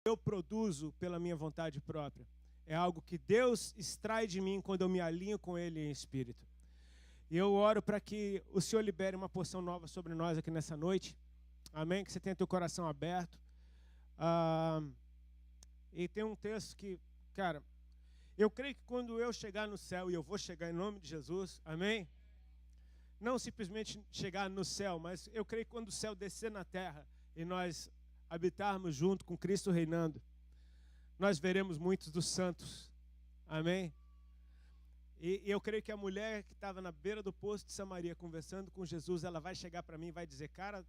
eu produzo pela minha vontade própria. É algo que Deus extrai de mim quando eu me alinho com Ele em espírito. E eu oro para que o Senhor libere uma porção nova sobre nós aqui nessa noite. Amém? Que você tenha teu coração aberto. E tem um texto que, cara, eu creio que quando eu chegar no céu, e eu vou chegar em nome de Jesus, amém? Não simplesmente chegar no céu, mas eu creio que quando o céu descer na terra e nós habitarmos junto com Cristo reinando, nós veremos muitos dos santos, amém? E eu creio que a mulher que estava na beira do poço de Samaria conversando com Jesus, ela vai chegar para mim e vai dizer, cara,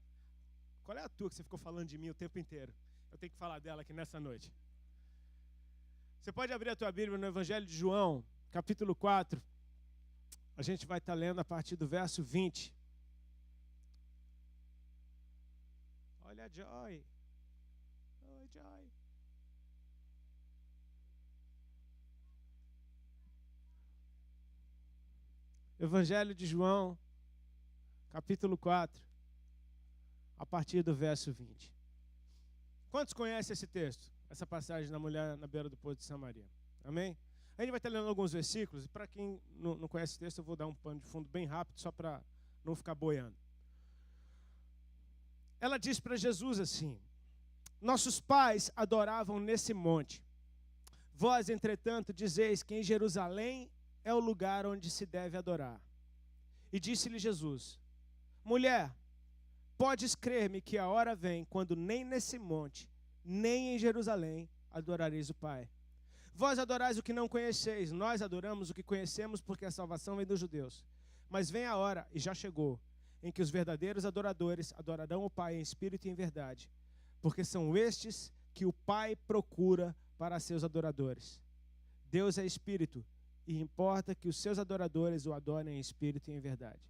qual é a tua que você ficou falando de mim o tempo inteiro? Eu tenho que falar dela aqui nessa noite. Você pode abrir a tua Bíblia no Evangelho de João, capítulo 4. A gente vai estar lendo a partir do verso 20. Olha a Joy. Oi, Joy. Evangelho de João, capítulo 4, a partir do verso 20. Quantos conhecem esse texto? Essa passagem da mulher na beira do poço de Samaria. Amém? A gente vai estar lendo alguns versículos, e para quem não conhece o texto, eu vou dar um pano de fundo bem rápido, só para não ficar boiando. Ela diz para Jesus assim: nossos pais adoravam nesse monte. Vós, entretanto, dizeis que em Jerusalém é o lugar onde se deve adorar. E disse-lhe Jesus: mulher, podes crer-me que a hora vem, quando nem nesse monte, nem em Jerusalém adorareis o Pai. Vós adorais o que não conheceis, nós adoramos o que conhecemos, porque a salvação vem dos judeus. Mas vem a hora, e já chegou, em que os verdadeiros adoradores adorarão o Pai em espírito e em verdade, porque são estes que o Pai procura para seus adoradores. Deus é espírito, e importa que os seus adoradores o adorem em espírito e em verdade.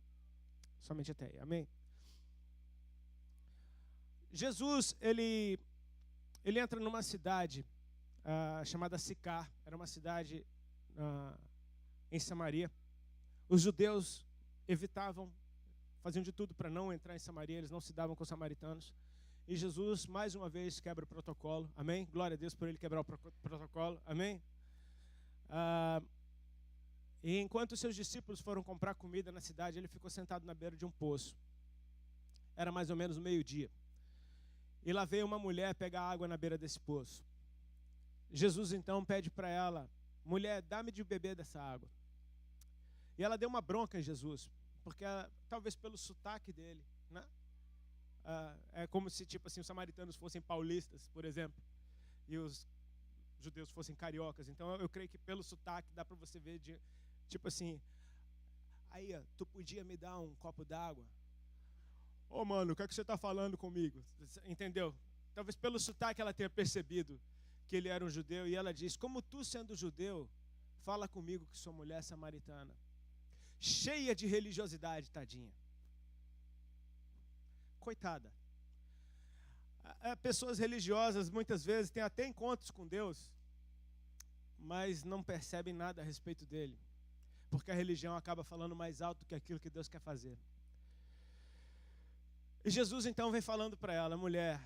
Somente até aí, amém? Jesus, ele entra numa cidade chamada Sicar. Era uma cidade em Samaria. Os judeus evitavam, faziam de tudo para não entrar em Samaria, eles não se davam com os samaritanos. E Jesus, mais uma vez, quebra o protocolo, amém? Glória a Deus por ele quebrar o protocolo, amém? E enquanto seus discípulos foram comprar comida na cidade, ele ficou sentado na beira de um poço. Era mais ou menos meio-dia. E lá veio uma mulher pegar água na beira desse poço. Jesus então pede para ela: mulher, dá-me de beber dessa água. E ela deu uma bronca em Jesus, porque talvez pelo sotaque dele, né? É como se, tipo assim, os samaritanos fossem paulistas, por exemplo, e os judeus fossem cariocas. Então eu creio que pelo sotaque dá para você ver, tipo assim, aí, tu podia me dar um copo d'água? Ô, mano, o que é que você está falando comigo? Entendeu? Talvez pelo sotaque ela tenha percebido que ele era um judeu, e ela diz: como tu, sendo judeu, fala comigo que sou mulher samaritana. Cheia de religiosidade, tadinha. Coitada. Pessoas religiosas, muitas vezes, têm até encontros com Deus, mas não percebem nada a respeito dele, porque a religião acaba falando mais alto do que aquilo que Deus quer fazer. E Jesus então vem falando para ela: mulher,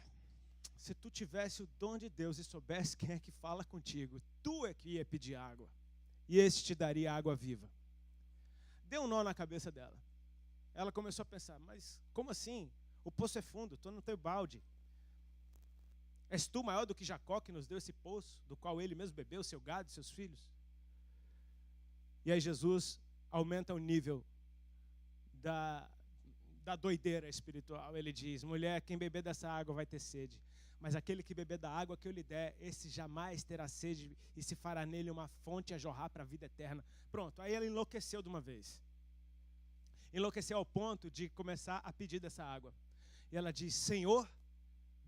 se tu tivesse o dom de Deus e soubesse quem é que fala contigo, tu é que ia pedir água, e esse te daria água viva. Deu um nó na cabeça dela. Ela começou a pensar: mas como assim? O poço é fundo, tu não tem balde. És tu maior do que Jacó, que nos deu esse poço, do qual ele mesmo bebeu, seu gado e seus filhos? E aí Jesus aumenta o nível da doideira espiritual. Ele diz: mulher, quem beber dessa água vai ter sede, mas aquele que beber da água que eu lhe der, esse jamais terá sede, e se fará nele uma fonte a jorrar para a vida eterna. Pronto, aí ela enlouqueceu de uma vez. Enlouqueceu ao ponto de começar a pedir dessa água. E ela diz: Senhor,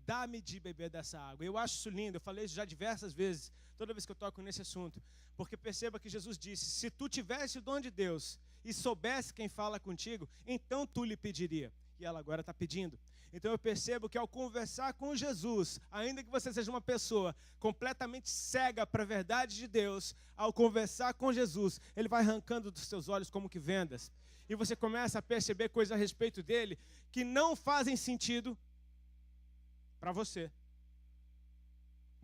dá-me de beber dessa água. Eu acho isso lindo, eu falei isso já diversas vezes, toda vez que eu toco nesse assunto, porque perceba que Jesus disse: se tu tivesse o dom de Deus e soubesse quem fala contigo, então tu lhe pediria. E ela agora está pedindo. Então eu percebo que ao conversar com Jesus, ainda que você seja uma pessoa completamente cega para a verdade de Deus, ao conversar com Jesus, Ele vai arrancando dos seus olhos como que vendas. E você começa a perceber coisas a respeito dele que não fazem sentido para você,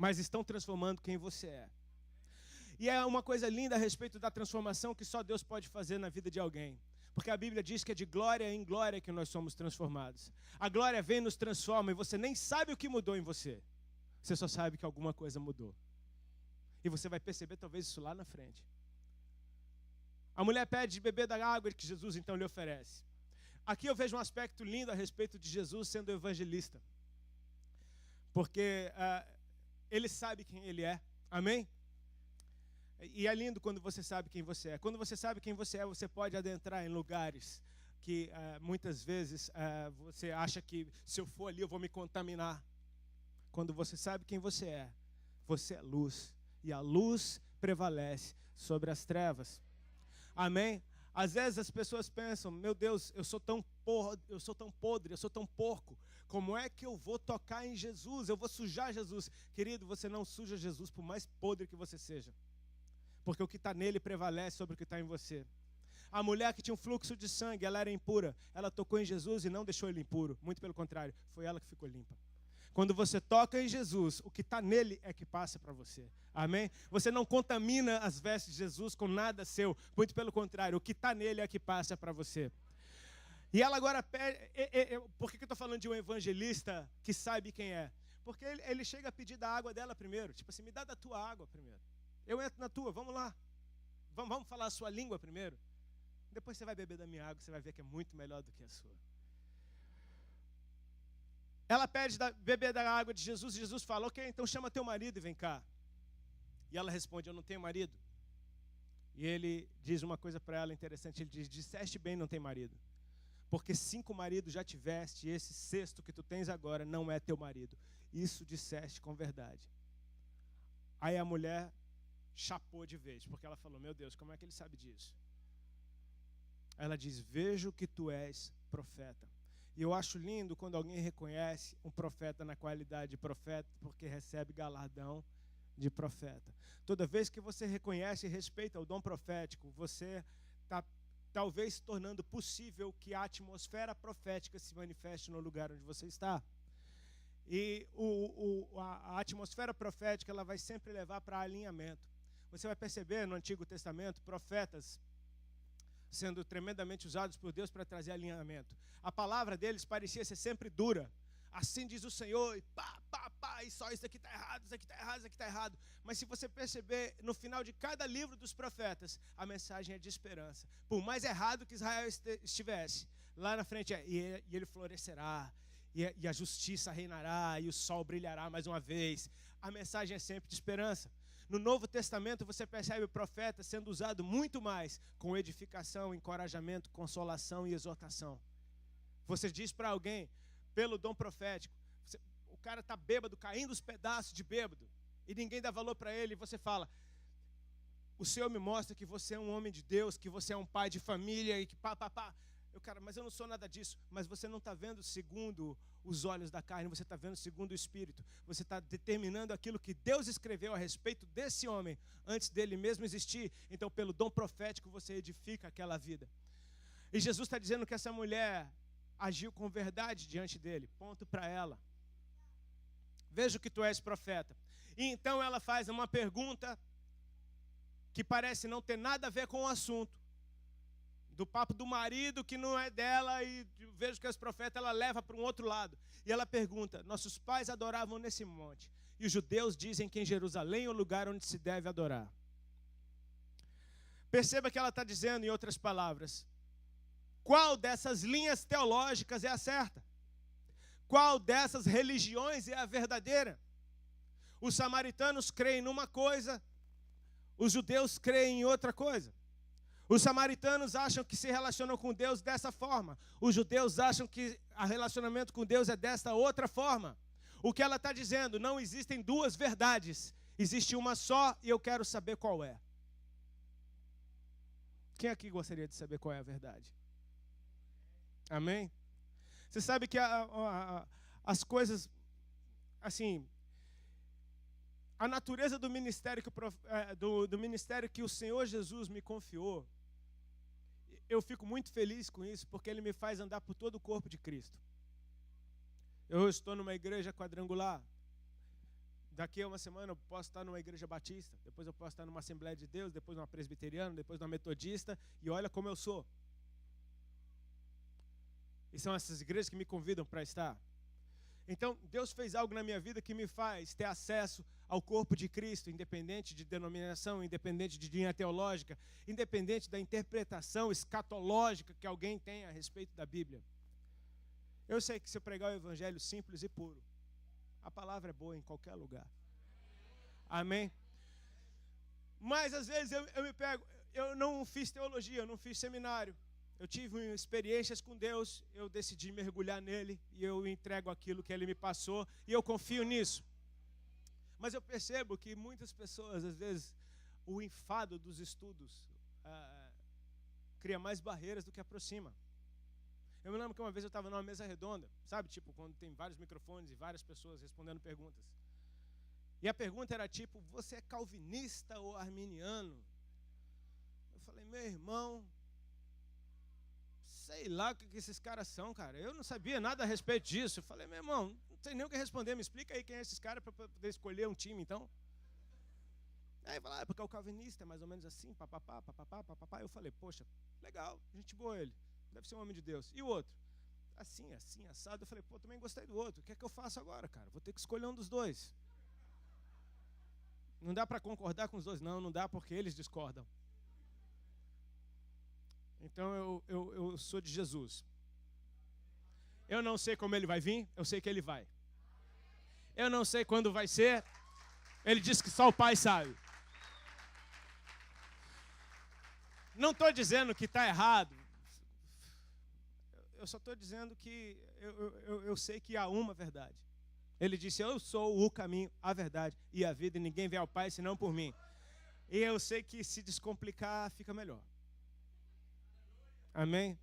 mas estão transformando quem você é. E é uma coisa linda a respeito da transformação que só Deus pode fazer na vida de alguém. Porque a Bíblia diz que é de glória em glória que nós somos transformados. A glória vem e nos transforma e você nem sabe o que mudou em você. Você só sabe que alguma coisa mudou. E você vai perceber talvez isso lá na frente. A mulher pede de beber da água que Jesus então lhe oferece. Aqui eu vejo um aspecto lindo a respeito de Jesus sendo evangelista. Porque ele sabe quem ele é. Amém? E é lindo quando você sabe quem você é. Quando você sabe quem você é, você pode adentrar em lugares que muitas vezes você acha que se eu for ali eu vou me contaminar. Quando você sabe quem você é luz. E a luz prevalece sobre as trevas. Amém? Às vezes as pessoas pensam, meu Deus, eu sou tão podre, eu sou tão porco. Como é que eu vou tocar em Jesus? Eu vou sujar Jesus. Querido, você não suja Jesus por mais podre que você seja. Porque o que está nele prevalece sobre o que está em você. A mulher que tinha um fluxo de sangue, ela era impura. Ela tocou em Jesus e não deixou ele impuro. Muito pelo contrário, foi ela que ficou limpa. Quando você toca em Jesus, o que está nele é que passa para você. Amém? Você não contamina as vestes de Jesus com nada seu. Muito pelo contrário, o que está nele é que passa para você. E ela agora pede... Por que eu estou falando de um evangelista que sabe quem é? Porque ele chega a pedir da água dela primeiro. Tipo assim, me dá da tua água primeiro. Eu entro na tua, vamos lá. Vamos falar a sua língua primeiro. Depois você vai beber da minha água, você vai ver que é muito melhor do que a sua. Ela pede beber da água de Jesus, e Jesus fala, ok, então chama teu marido e vem cá. E ela responde, eu não tenho marido. E ele diz uma coisa para ela interessante, ele diz, disseste bem, não tem marido. Porque 5 maridos já tiveste, e esse 6º que tu tens agora não é teu marido. Isso disseste com verdade. Aí a mulher chapou de vez, porque ela falou, meu Deus, como é que ele sabe disso? Ela diz, vejo que tu és profeta. E eu acho lindo quando alguém reconhece um profeta na qualidade de profeta, porque recebe galardão de profeta. Toda vez que você reconhece e respeita o dom profético, você está talvez tornando possível que a atmosfera profética se manifeste no lugar onde você está. E a atmosfera profética ela vai sempre levar para alinhamento. Você vai perceber no Antigo Testamento profetas sendo tremendamente usados por Deus para trazer alinhamento. A palavra deles parecia ser sempre dura. Assim diz o Senhor, e e só isso aqui está errado, isso aqui está errado, isso aqui está errado. Mas se você perceber, no final de cada livro dos profetas, a mensagem é de esperança. Por mais errado que Israel estivesse, lá na frente e ele florescerá, e a justiça reinará, e o sol brilhará mais uma vez. A mensagem é sempre de esperança. No Novo Testamento você percebe o profeta sendo usado muito mais com edificação, encorajamento, consolação e exortação. Você diz para alguém, pelo dom profético, o cara está bêbado, caindo os pedaços de bêbado, e ninguém dá valor para ele, e você fala, o Senhor me mostra que você é um homem de Deus, que você é um pai de família, e que cara, mas eu não sou nada disso. Mas você não está vendo segundo os olhos da carne, você está vendo segundo o Espírito. Você está determinando aquilo que Deus escreveu a respeito desse homem, antes dele mesmo existir. Então, pelo dom profético, você edifica aquela vida. E Jesus está dizendo que essa mulher agiu com verdade diante dele. Ponto para ela. Vejo que tu és profeta. E então ela faz uma pergunta que parece não ter nada a ver com o assunto. Do papo do marido que não é dela, e vejo que as profetas ela leva para um outro lado. E ela pergunta, nossos pais adoravam nesse monte, e os judeus dizem que em Jerusalém é o lugar onde se deve adorar. Perceba que ela está dizendo, em outras palavras, qual dessas linhas teológicas é a certa? Qual dessas religiões é a verdadeira? Os samaritanos creem numa coisa, os judeus creem em outra coisa. Os samaritanos acham que se relacionam com Deus dessa forma. Os judeus acham que o relacionamento com Deus é desta outra forma. O que ela está dizendo, não existem duas verdades. Existe uma só e eu quero saber qual é. Quem aqui gostaria de saber qual é a verdade? Amém? Você sabe que as coisas, assim, a natureza do ministério do ministério que o Senhor Jesus me confiou, eu fico muito feliz com isso, porque Ele me faz andar por todo o corpo de Cristo. Eu estou numa igreja quadrangular, Daqui a uma semana eu posso estar numa igreja batista, depois eu posso estar numa Assembleia de Deus, depois numa presbiteriana, depois numa metodista, e olha como eu sou. E são essas igrejas que me convidam para estar. Então, Deus fez algo na minha vida que me faz ter acesso ao corpo de Cristo, independente de denominação, independente de linha teológica, independente da interpretação escatológica que alguém tem a respeito da Bíblia. Eu sei que se eu pregar o evangelho simples e puro, a palavra é boa em qualquer lugar. Amém? Mas às vezes eu me pego, eu não fiz teologia, eu não fiz seminário. Eu tive experiências com Deus, eu decidi mergulhar nele e eu entrego aquilo que ele me passou e eu confio nisso. Mas eu percebo que muitas pessoas, às vezes, o enfado dos estudos cria mais barreiras do que aproxima. Eu me lembro que uma vez eu estava numa mesa redonda, sabe, tipo, quando tem vários microfones e várias pessoas respondendo perguntas. E a pergunta era tipo, você é calvinista ou arminiano? Eu falei, meu irmão, sei lá o que esses caras são, cara. Eu não sabia nada a respeito disso. Eu falei, meu irmão, não sei nem o que responder. Me explica aí quem é esses caras para poder escolher um time, então. Aí fala, porque o calvinista é mais ou menos assim, papapá, papapá, papapá. Eu falei, poxa, legal, gente boa ele. Deve ser um homem de Deus. E o outro? Assim, assim, assado. Eu falei, pô, também gostei do outro. O que é que eu faço agora, cara? Vou ter que escolher um dos dois. Não dá para concordar com os dois. Não dá porque eles discordam. Então eu sou de Jesus. Eu não sei como ele vai vir, eu sei que ele vai. Eu não sei quando vai ser, ele diz que só o Pai sabe. Não estou dizendo que está errado. Eu só estou dizendo que eu sei que há uma verdade. Ele disse, eu sou o caminho, a verdade e a vida, e ninguém vê ao Pai senão por mim. E eu sei que se descomplicar, fica melhor. Amém?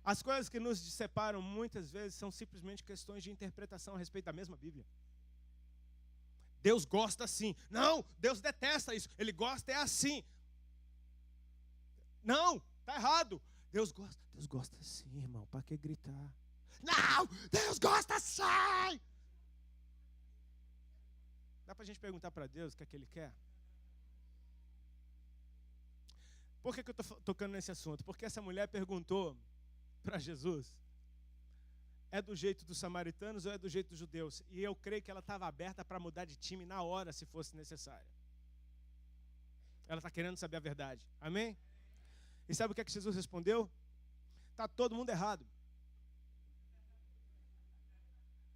As coisas que nos separam muitas vezes são simplesmente questões de interpretação a respeito da mesma Bíblia. Deus gosta assim. Não, Deus detesta isso. Ele gosta é assim. Não, está errado. Deus gosta assim, irmão. Para que gritar? Não, Deus gosta assim. Dá para a gente perguntar para Deus o que é que Ele quer? Por que eu estou tocando nesse assunto? Porque essa mulher perguntou para Jesus, é do jeito dos samaritanos ou é do jeito dos judeus? E eu creio que ela estava aberta para mudar de time na hora, se fosse necessário. Ela está querendo saber a verdade. Amém? E sabe o que é que Jesus respondeu? Está todo mundo errado.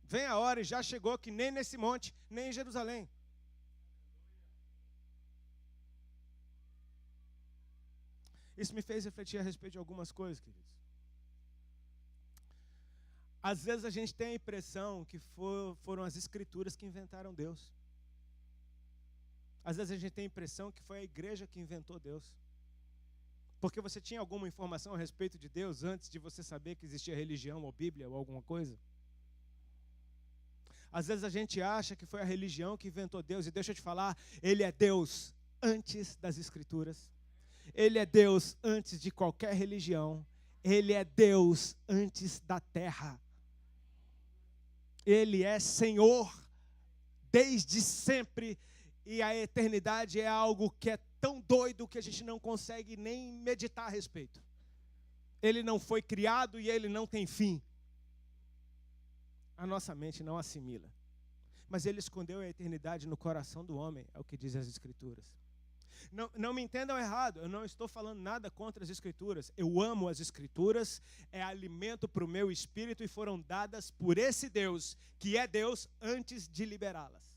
Vem a hora e já chegou que nem nesse monte, nem em Jerusalém. Isso me fez refletir a respeito de algumas coisas, queridos. Às vezes a gente tem a impressão que foram as escrituras que inventaram Deus. Às vezes a gente tem a impressão que foi a igreja que inventou Deus. Porque você tinha alguma informação a respeito de Deus antes de você saber que existia religião ou Bíblia ou alguma coisa? Às vezes a gente acha que foi a religião que inventou Deus. E deixa eu te falar, Ele é Deus antes das escrituras. Ele é Deus antes de qualquer religião. Ele é Deus antes da terra. Ele é Senhor desde sempre. E a eternidade é algo que é tão doido que a gente não consegue nem meditar a respeito. Ele não foi criado e ele não tem fim. A nossa mente não assimila. Mas ele escondeu a eternidade no coração do homem, é o que diz as Escrituras. Não me entendam errado, eu não estou falando nada contra as Escrituras. Eu amo as Escrituras, é alimento para o meu espírito e foram dadas por esse Deus, que é Deus antes de liberá-las.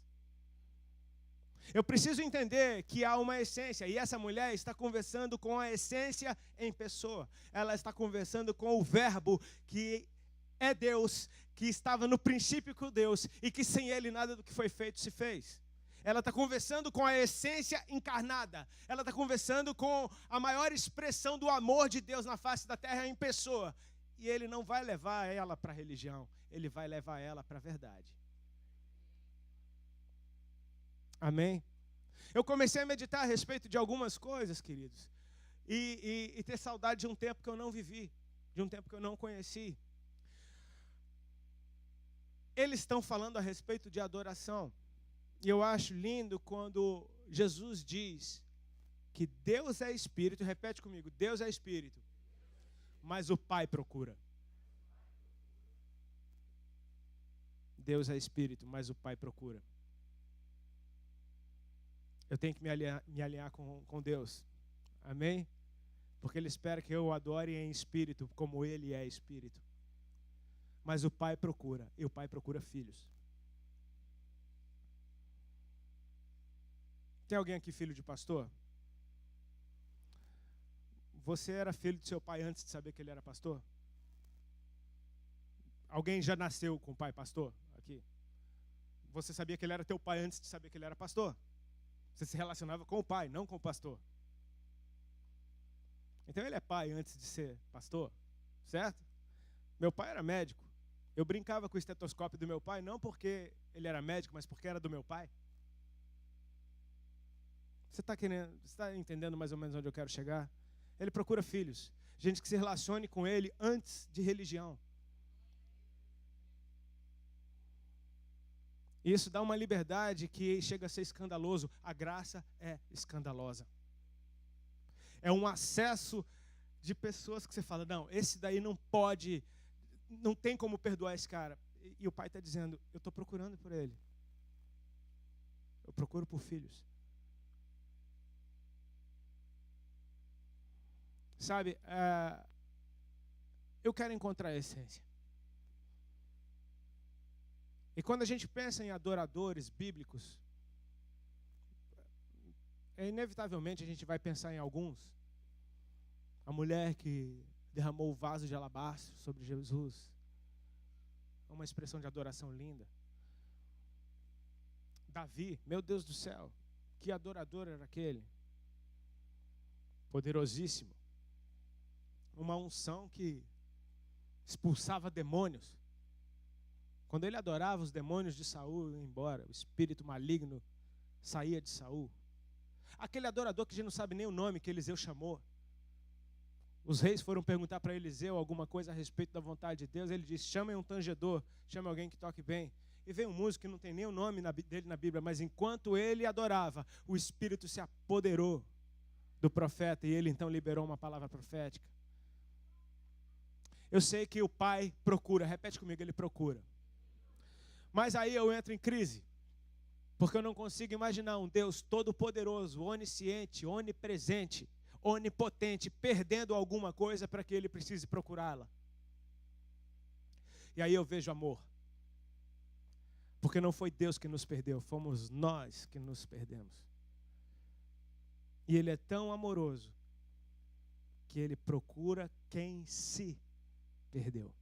Eu preciso entender que há uma essência, e essa mulher está conversando com a essência em pessoa. Ela está conversando com o verbo que é Deus, que estava no princípio com Deus, e que sem Ele nada do que foi feito se fez. Ela está conversando com a essência encarnada. Ela está conversando com a maior expressão do amor de Deus na face da terra em pessoa. E Ele não vai levar ela para a religião, Ele vai levar ela para a verdade. Amém? Eu comecei a meditar a respeito de algumas coisas, queridos, e ter saudade de um tempo que eu não vivi, de um tempo que eu não conheci. Eles estão falando a respeito de adoração. E eu acho lindo quando Jesus diz que Deus é espírito, repete comigo, Deus é espírito, mas o Pai procura. Deus é espírito, mas o Pai procura. Eu tenho que me alinhar com Deus. Amém? Porque Ele espera que eu o adore em espírito, como Ele é espírito. Mas o Pai procura, e o Pai procura filhos. Tem alguém aqui filho de pastor? Você era filho do seu pai antes de saber que ele era pastor? Alguém já nasceu com o pai pastor aqui? Você sabia que ele era teu pai antes de saber que ele era pastor? Você se relacionava com o pai, não com o pastor. Então ele é pai antes de ser pastor, certo? Meu pai era médico. Eu brincava com o estetoscópio do meu pai, não porque ele era médico, mas porque era do meu pai. Você está entendendo mais ou menos onde eu quero chegar? Ele procura filhos, gente que se relacione com ele antes de religião. E isso dá uma liberdade que chega a ser escandaloso. A graça é escandalosa. É um acesso de pessoas que você fala, não, esse daí não pode, não tem como perdoar esse cara. E o pai está dizendo, eu estou procurando por ele. Eu procuro por filhos. Sabe, eu quero encontrar a essência. E quando a gente pensa em adoradores bíblicos, inevitavelmente a gente vai pensar em alguns. A mulher que derramou o vaso de alabastro sobre Jesus. É uma expressão de adoração linda. Davi, meu Deus do céu, que adorador era aquele. Poderosíssimo. Uma unção que expulsava demônios. Quando ele adorava, os demônios de Saul iam embora. O espírito maligno saía de Saul. Aquele adorador que a gente não sabe nem o nome que Eliseu chamou. Os reis foram perguntar para Eliseu alguma coisa a respeito da vontade de Deus. Ele disse, chamem um tangedor, chamem alguém que toque bem. E veio um músico que não tem nem o nome dele na Bíblia, mas enquanto ele adorava, o espírito se apoderou do profeta e ele então liberou uma palavra profética. Eu sei que o pai procura, repete comigo, ele procura. Mas aí eu entro em crise, porque eu não consigo imaginar um Deus todo-poderoso, onisciente, onipresente, onipotente, perdendo alguma coisa para que ele precise procurá-la. E aí eu vejo amor. Porque não foi Deus que nos perdeu, fomos nós que nos perdemos. E ele é tão amoroso que ele procura quem se perdeu.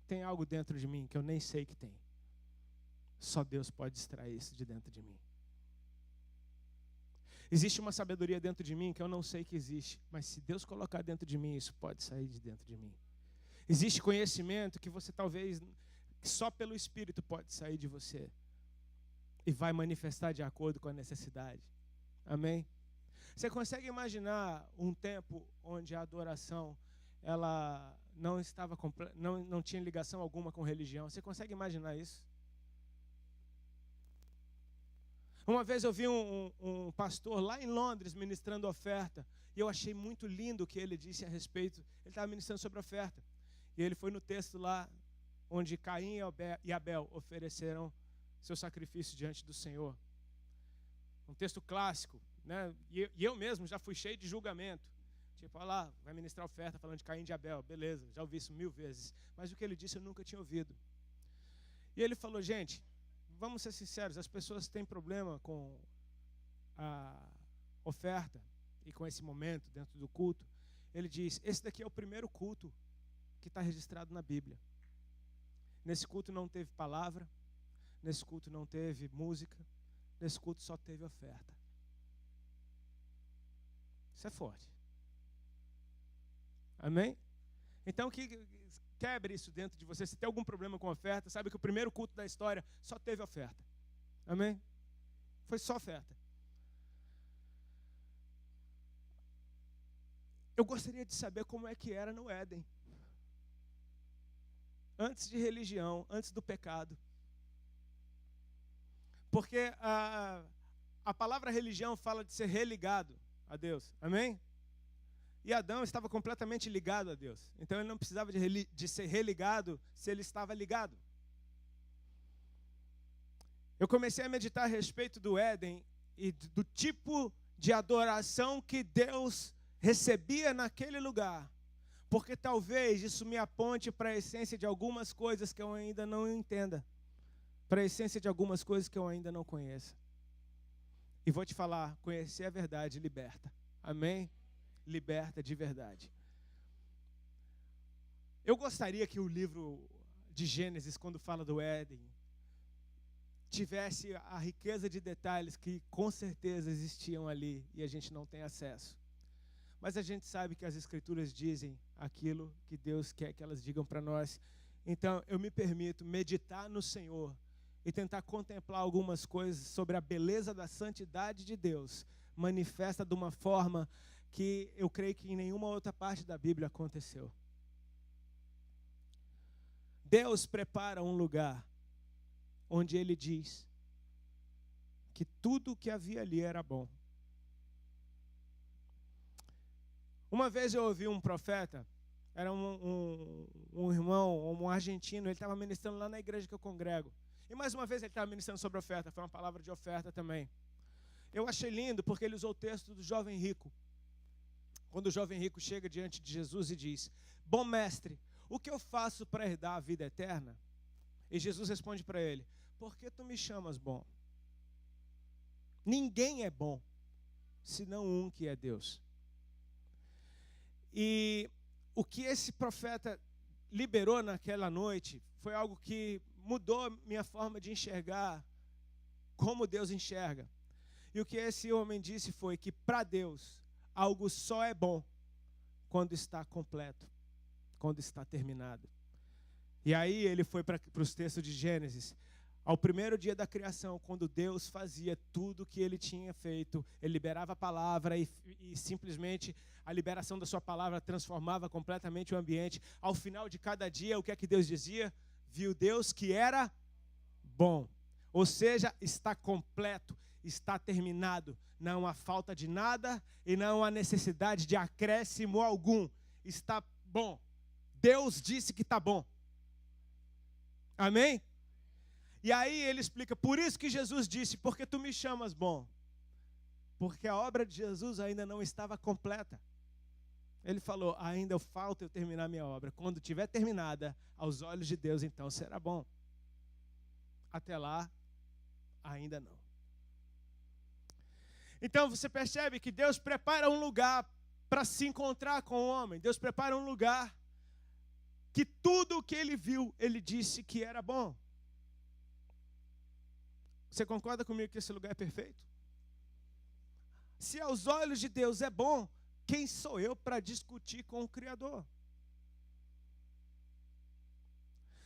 Tem algo dentro de mim que eu nem sei que tem. Só Deus pode extrair isso de dentro de mim. Existe uma sabedoria dentro de mim que eu não sei que existe, mas se Deus colocar dentro de mim, isso pode sair de dentro de mim. Existe conhecimento que você talvez, só pelo Espírito pode sair de você e vai manifestar de acordo com a necessidade. Amém? Você consegue imaginar um tempo onde a adoração ela não tinha ligação alguma com religião? Você consegue imaginar isso? Uma vez eu vi um pastor lá em Londres ministrando oferta, e eu achei muito lindo o que ele disse a respeito. Ele estava ministrando sobre oferta, e ele foi no texto lá, onde Caim e Abel ofereceram seu sacrifício diante do Senhor. Um texto clássico, né? E eu mesmo já fui cheio de julgamento. Tipo, olha lá, vai ministrar oferta falando de Caim e de Abel. Beleza, já ouvi isso 1000 vezes. Mas o que ele disse eu nunca tinha ouvido. E ele falou, gente, vamos ser sinceros, as pessoas têm problema com a oferta e com esse momento dentro do culto. Ele diz, esse daqui é o primeiro culto que está registrado na Bíblia. Nesse culto não teve palavra, nesse culto não teve música, nesse culto só teve oferta. Isso é forte. Amém? Então quebre isso dentro de você. Se tem algum problema com oferta, sabe que o primeiro culto da história só teve oferta. Amém? Foi só oferta. Eu gostaria de saber como é que era no Éden. Antes de religião, antes do pecado, Porque a palavra religião fala de ser religado a Deus. Amém? E Adão estava completamente ligado a Deus. Então ele não precisava de ser religado se ele estava ligado. Eu comecei a meditar a respeito do Éden e do tipo de adoração que Deus recebia naquele lugar. Porque talvez isso me aponte para a essência de algumas coisas que eu ainda não entenda. Para a essência de algumas coisas que eu ainda não conheça. E vou te falar, conhecer a verdade liberta. Amém? Liberta de verdade. Eu gostaria que o livro de Gênesis, quando fala do Éden, tivesse a riqueza de detalhes que com certeza existiam ali e a gente não tem acesso. Mas a gente sabe que as Escrituras dizem aquilo que Deus quer que elas digam para nós. Então eu me permito meditar no Senhor e tentar contemplar algumas coisas sobre a beleza da santidade de Deus, manifesta de uma forma que eu creio que em nenhuma outra parte da Bíblia aconteceu. Deus prepara um lugar onde Ele diz que tudo o que havia ali era bom. Uma vez eu ouvi um profeta, era um irmão, um argentino, ele estava ministrando lá na igreja que eu congrego. E mais uma vez ele estava ministrando sobre oferta, foi uma palavra de oferta também. Eu achei lindo porque ele usou o texto do jovem rico. Quando o jovem rico chega diante de Jesus e diz: bom mestre, o que eu faço para herdar a vida eterna? E Jesus responde para ele: por que tu me chamas bom? Ninguém é bom, senão um que é Deus. E o que esse profeta liberou naquela noite foi algo que mudou minha forma de enxergar como Deus enxerga. E o que esse homem disse foi que para Deus algo só é bom quando está completo, quando está terminado. E aí ele foi para os textos de Gênesis. Ao primeiro dia da criação, quando Deus fazia tudo o que Ele tinha feito, Ele liberava a palavra e simplesmente a liberação da sua palavra transformava completamente o ambiente. Ao final de cada dia, o que é que Deus dizia? Viu Deus que era bom. Ou seja, está completo, está terminado. Não há falta de nada e não há necessidade de acréscimo algum. Está bom. Deus disse que está bom. Amém? E aí ele explica, por isso que Jesus disse, porque tu me chamas bom? Porque a obra de Jesus ainda não estava completa. Ele falou, ainda falta eu terminar minha obra. Quando tiver terminada, aos olhos de Deus, então será bom. Até lá, ainda não. Então você percebe que Deus prepara um lugar para se encontrar com o homem. Deus prepara um lugar que tudo o que ele viu, ele disse que era bom. Você concorda comigo que esse lugar é perfeito? Se aos olhos de Deus é bom, quem sou eu para discutir com o Criador?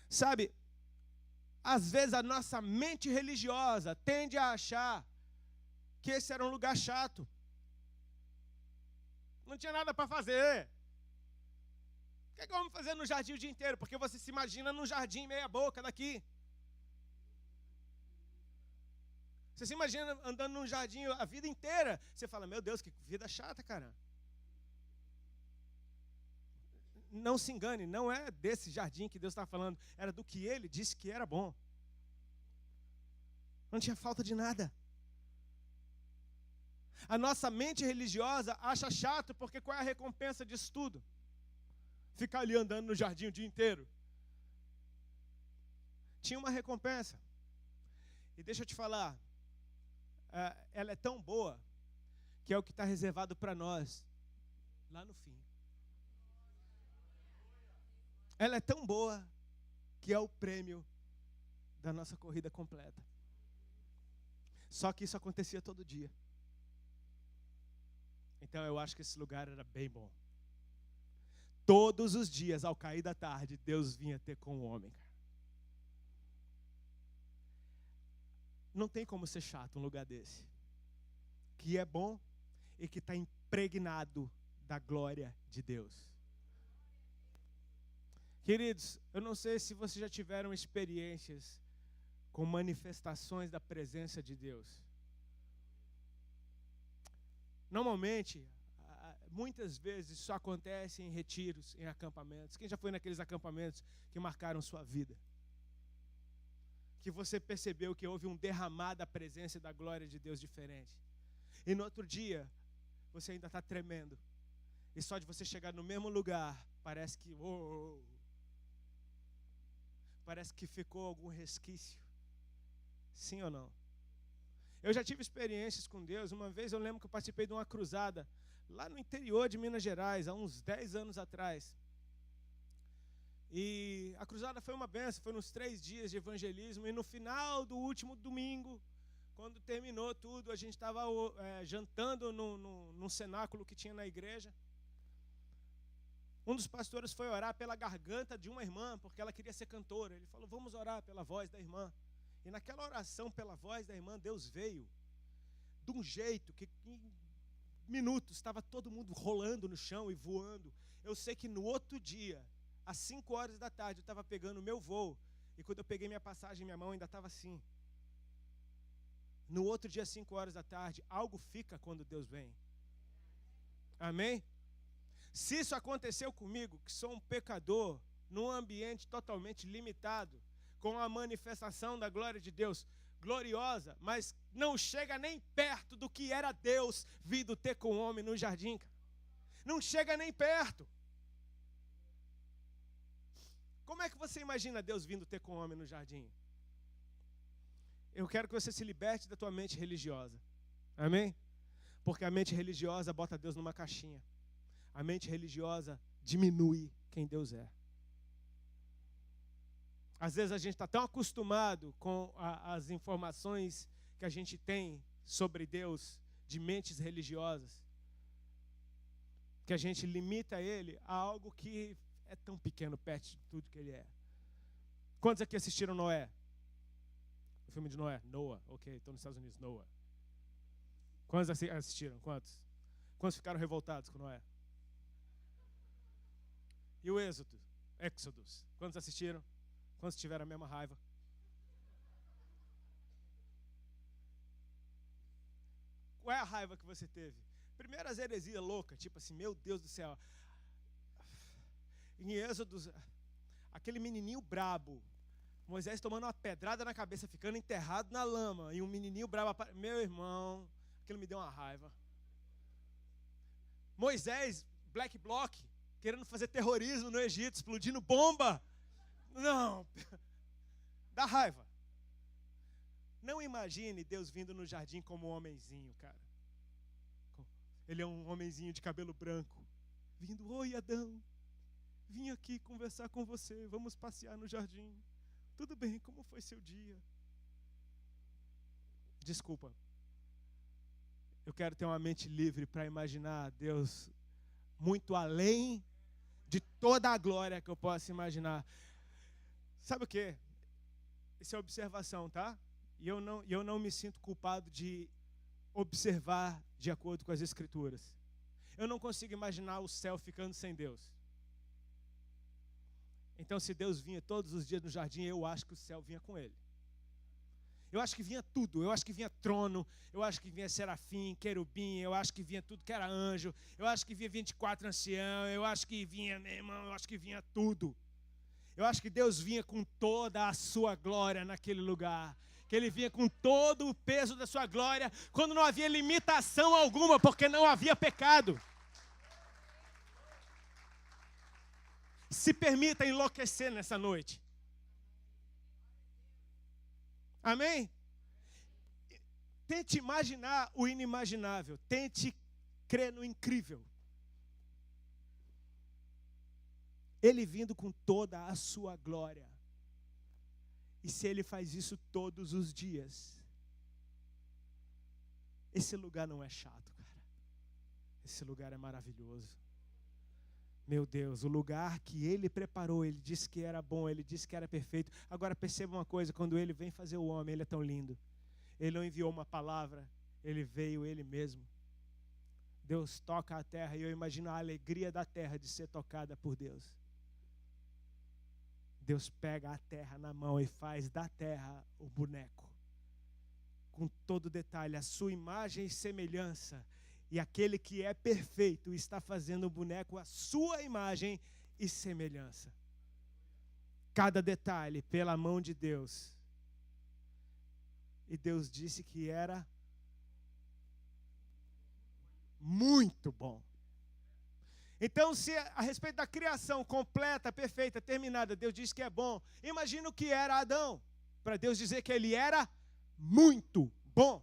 Sabe, às vezes a nossa mente religiosa tende a achar que esse era um lugar chato. Não tinha nada para fazer. O que é que vamos fazer no jardim o dia inteiro? Porque você se imagina num jardim meia boca daqui. Você se imagina andando num jardim a vida inteira. Você fala, meu Deus, que vida chata, cara. Não se engane, não é desse jardim que Deus está falando. Era do que Ele disse que era bom. Não tinha falta de nada. A nossa mente religiosa acha chato, porque qual é a recompensa disso tudo? Ficar ali andando no jardim o dia inteiro. Tinha uma recompensa. E deixa eu te falar, ela é tão boa, que é o que está reservado para nós, lá no fim. Ela é tão boa, que é o prêmio da nossa corrida completa. Só que isso acontecia todo dia. Então eu acho que esse lugar era bem bom. Todos os dias, ao cair da tarde, Deus vinha ter com o homem. Não tem como ser chato um lugar desse. Que é bom e que está impregnado da glória de Deus. Queridos, eu não sei se vocês já tiveram experiências com manifestações da presença de Deus. Normalmente, muitas vezes isso acontece em retiros, em acampamentos. Quem já foi naqueles acampamentos que marcaram sua vida? Que você percebeu que houve um derramar da presença e da glória de Deus diferente. E no outro dia, você ainda está tremendo. E só de você chegar no mesmo lugar, parece que parece que ficou algum resquício. Sim ou não? Eu já tive experiências com Deus. Uma vez eu lembro que eu participei de uma cruzada lá no interior de Minas Gerais, há uns 10 anos atrás. E a cruzada foi uma benção, foi nos 3 dias de evangelismo. E no final do último domingo, quando terminou tudo, a gente estava jantando num cenáculo que tinha na igreja. Um dos pastores foi orar pela garganta de uma irmã, porque ela queria ser cantora. Ele falou, vamos orar pela voz da irmã. E naquela oração pela voz da irmã, Deus veio de um jeito que em minutos estava todo mundo rolando no chão e voando. Eu sei que no outro dia, às 5 horas da tarde, eu estava pegando o meu voo. E quando eu peguei minha passagem, minha mão ainda estava assim. No outro dia, às 5 horas da tarde, algo fica quando Deus vem. Amém? Se isso aconteceu comigo, que sou um pecador, num ambiente totalmente limitado, com a manifestação da glória de Deus gloriosa, mas não chega nem perto do que era Deus vindo ter com o homem no jardim, cara. Não chega nem perto. Como é que você imagina Deus vindo ter com o homem no jardim? Eu quero que você se liberte da tua mente religiosa. Amém? Porque a mente religiosa bota Deus numa caixinha. A mente religiosa diminui quem Deus é. Às vezes a gente está tão acostumado com as informações que a gente tem sobre Deus, de mentes religiosas, que a gente limita Ele a algo que é tão pequeno perto de tudo que Ele é. Quantos aqui assistiram Noé? O filme de Noé? Noah, ok, estou nos Estados Unidos, Noah. Quantos assistiram? Quantos? Quantos ficaram revoltados com Noé? E o Êxodo? Exodus. Quantos assistiram? Quantos tiveram a mesma raiva? Qual é a raiva que você teve? Primeiro as heresias loucas, tipo assim, meu Deus do céu. Em Êxodo, aquele menininho brabo, Moisés tomando uma pedrada na cabeça, ficando enterrado na lama, e um menininho brabo, meu irmão, aquilo me deu uma raiva. Moisés, Black Bloc, querendo fazer terrorismo no Egito, explodindo bomba. Não, dá raiva. Não imagine Deus vindo no jardim como um homenzinho, cara. Ele é um homenzinho de cabelo branco, vindo, oi Adão, vim aqui conversar com você, vamos passear no jardim. Tudo bem, como foi seu dia? Desculpa. Eu quero ter uma mente livre para imaginar Deus muito além de toda a glória que eu possa imaginar. Sabe o quê? Isso é observação, tá? E eu não me sinto culpado de observar de acordo com as Escrituras. Eu não consigo imaginar o céu ficando sem Deus. Então, se Deus vinha todos os dias no jardim, eu acho que o céu vinha com ele. Eu acho que vinha tudo. Eu acho que vinha trono, eu acho que vinha serafim, querubim, eu acho que vinha tudo que era anjo, eu acho que vinha 24 anciãos, eu acho que vinha, meu irmão, eu acho que vinha tudo. Eu acho que Deus vinha com toda a sua glória naquele lugar. Que Ele vinha com todo o peso da sua glória, quando não havia limitação alguma, porque não havia pecado. Se permita enlouquecer nessa noite. Amém? Tente imaginar o inimaginável. Tente crer no incrível. Ele vindo com toda a sua glória. E se Ele faz isso todos os dias, esse lugar não é chato, cara. Esse lugar é maravilhoso. Meu Deus, o lugar que Ele preparou, Ele disse que era bom, Ele disse que era perfeito. Agora perceba uma coisa, quando Ele vem fazer o homem, Ele é tão lindo. Ele não enviou uma palavra, Ele veio Ele mesmo. Deus toca a terra e eu imagino a alegria da terra de ser tocada por Deus. Deus pega a terra na mão e faz da terra o boneco. Com todo detalhe, a sua imagem e semelhança. E aquele que é perfeito está fazendo o boneco à sua imagem e semelhança. Cada detalhe pela mão de Deus. E Deus disse que era muito bom. Então, se a respeito da criação completa, perfeita, terminada, Deus disse que é bom, imagina o que era Adão, para Deus dizer que ele era muito bom.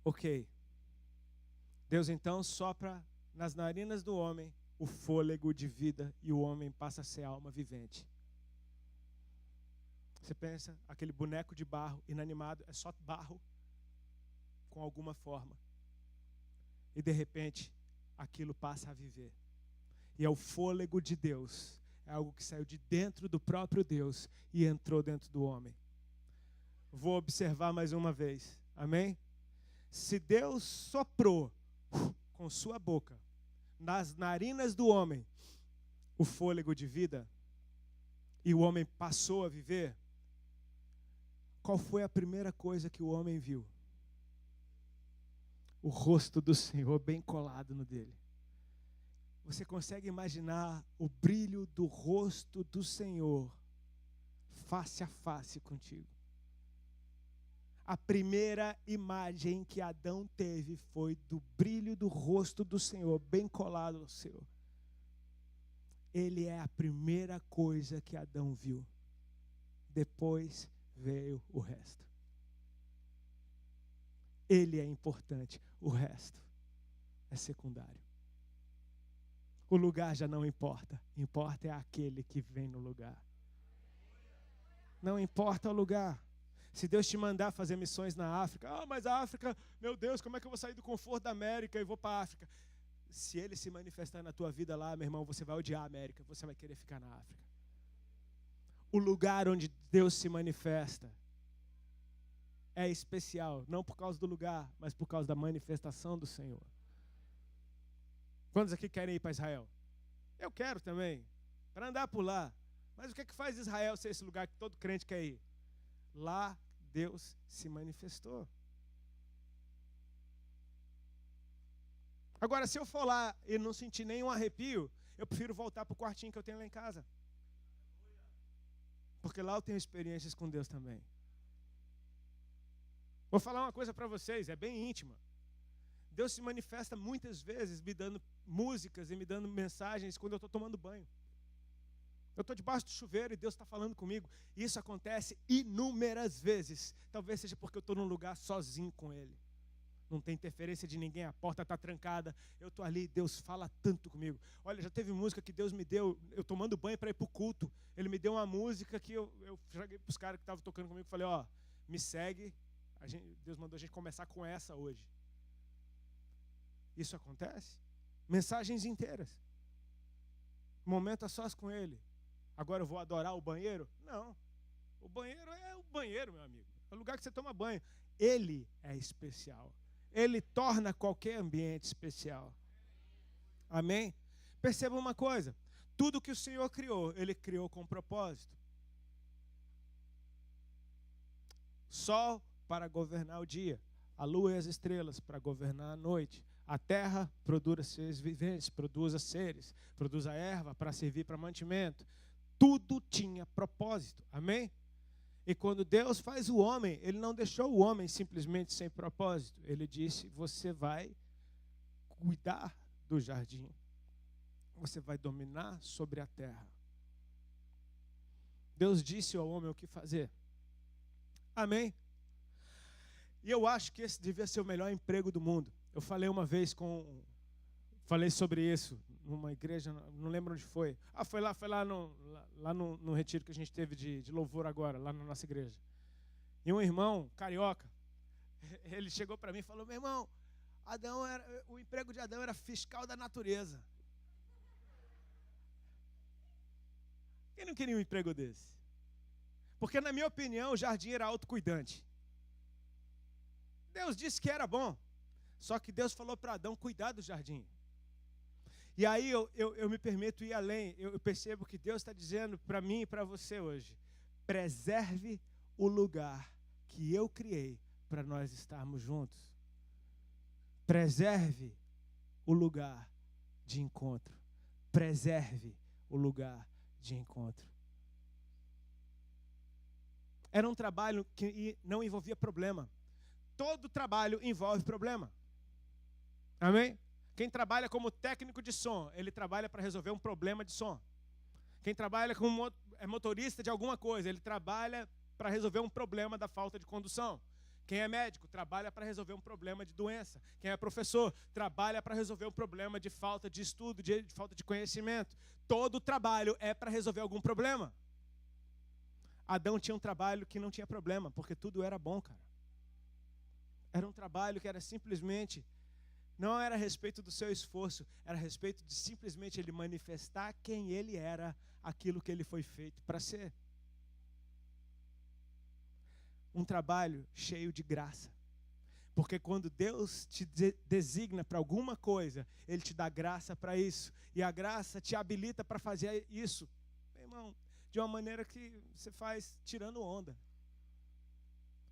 Ok. Deus então sopra nas narinas do homem o fôlego de vida e o homem passa a ser alma vivente. Você pensa, aquele boneco de barro inanimado, é só barro com alguma forma. E de repente, aquilo passa a viver. E é o fôlego de Deus. É algo que saiu de dentro do próprio Deus e entrou dentro do homem. Vou observar mais uma vez. Amém? Se Deus soprou com sua boca nas narinas do homem o fôlego de vida e o homem passou a viver, qual foi a primeira coisa que o homem viu? O rosto do Senhor bem colado no dele. Você consegue imaginar o brilho do rosto do Senhor face a face contigo? A primeira imagem que Adão teve foi do brilho do rosto do Senhor bem colado ao seu. Ele é a primeira coisa que Adão viu. Depois veio o resto. Ele é importante, o resto é secundário. O lugar já não importa, importa é aquele que vem no lugar. Não importa o lugar. Se Deus te mandar fazer missões na África, mas a África, meu Deus, como é que eu vou sair do conforto da América e vou para a África? Se ele se manifestar na tua vida lá, meu irmão, você vai odiar a América, você vai querer ficar na África. O lugar onde Deus se manifesta é especial, não por causa do lugar, mas por causa da manifestação do Senhor. Quantos aqui querem ir para Israel? Eu quero também, para andar por lá. Mas o que é que faz Israel ser esse lugar que todo crente quer ir? Lá Deus se manifestou. Agora, se eu for lá e não sentir nenhum arrepio, eu prefiro voltar para o quartinho que eu tenho lá em casa. Porque lá eu tenho experiências com Deus também. Vou falar uma coisa para vocês, é bem íntima. Deus se manifesta muitas vezes me dando músicas e me dando mensagens quando eu estou tomando banho. Eu estou debaixo do chuveiro e Deus está falando comigo. E isso acontece inúmeras vezes. Talvez seja porque eu estou num lugar sozinho com Ele. Não tem interferência de ninguém, a porta está trancada. Eu estou ali, Deus fala tanto comigo. Olha, já teve música que Deus me deu, eu tomando banho para ir para o culto. Ele me deu uma música que eu cheguei para os caras que estavam tocando comigo e falei, me segue. Deus mandou a gente começar com essa hoje. Isso acontece? Mensagens inteiras. Momento a sós com Ele. Agora eu vou adorar o banheiro? Não. O banheiro é o banheiro, meu amigo. É o lugar que você toma banho. Ele é especial. Ele torna qualquer ambiente especial. Amém? Perceba uma coisa. Tudo que o Senhor criou, Ele criou com propósito. Sol para governar o dia. A lua e as estrelas para governar a noite. A terra produz seres viventes, produz seres, produz a erva para servir para mantimento. Tudo tinha propósito, amém? E quando Deus faz o homem, Ele não deixou o homem simplesmente sem propósito. Ele disse, você vai cuidar do jardim. Você vai dominar sobre a terra. Deus disse ao homem o que fazer. Amém? E eu acho que esse devia ser o melhor emprego do mundo. Eu falei uma vez falei sobre isso numa igreja, não lembro onde foi. Foi lá no retiro que a gente teve de louvor agora, lá na nossa igreja. E um irmão carioca, ele chegou para mim e falou, meu irmão, o emprego de Adão era fiscal da natureza. Quem não queria um emprego desse? Porque, na minha opinião, o jardim era autocuidante. Deus disse que era bom. Só que Deus falou para Adão cuidar do jardim. E aí eu me permito ir além. Eu percebo que Deus está dizendo para mim e para você hoje: preserve o lugar que eu criei para nós estarmos juntos. Preserve o lugar de encontro. Preserve o lugar de encontro. Era um trabalho que não envolvia problema. Todo trabalho envolve problema. Amém? Quem trabalha como técnico de som, ele trabalha para resolver um problema de som. Quem trabalha como motorista de alguma coisa, ele trabalha para resolver um problema da falta de condução. Quem é médico, trabalha para resolver um problema de doença. Quem é professor, trabalha para resolver um problema de falta de estudo, de falta de conhecimento. Todo trabalho é para resolver algum problema. Adão tinha um trabalho que não tinha problema, porque tudo era bom, cara. Era um trabalho que era simplesmente, não era a respeito do seu esforço, era a respeito de simplesmente ele manifestar quem ele era, aquilo que ele foi feito para ser. Um trabalho cheio de graça. Porque quando Deus te designa para alguma coisa, Ele te dá graça para isso. E a graça te habilita para fazer isso, meu irmão, de uma maneira que você faz tirando onda.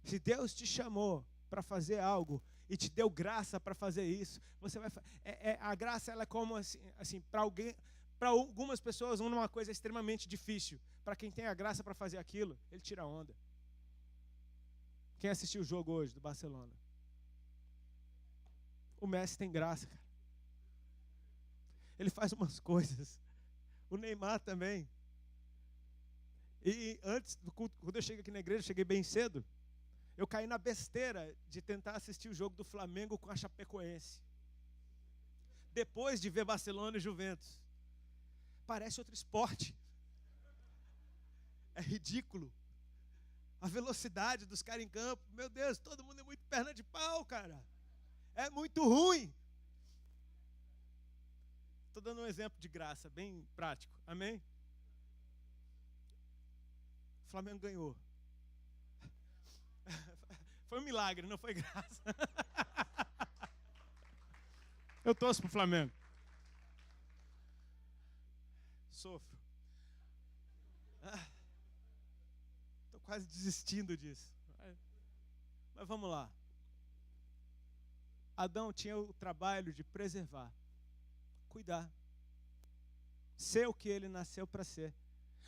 Se Deus te chamou para fazer algo e te deu graça para fazer isso, você vai a graça ela é como assim para alguém, para algumas pessoas uma coisa extremamente difícil. Para quem tem a graça para fazer aquilo, ele tira onda. Quem assistiu o jogo hoje do Barcelona? O Messi tem graça, cara. Ele faz umas coisas. O Neymar também. E antes do culto, quando eu cheguei aqui na igreja, eu cheguei bem cedo, eu caí na besteira de tentar assistir o jogo do Flamengo com a Chapecoense. Depois de ver Barcelona e Juventus. Parece outro esporte. É ridículo. A velocidade dos caras em campo. Meu Deus, todo mundo é muito perna de pau, cara. É muito ruim. Estou dando um exemplo de graça, bem prático. Amém? O Flamengo ganhou. Foi um milagre, não foi graça. Eu torço pro Flamengo. Sofro. Estou quase desistindo disso. Mas vamos lá. Adão tinha o trabalho de preservar, cuidar, ser o que ele nasceu para ser.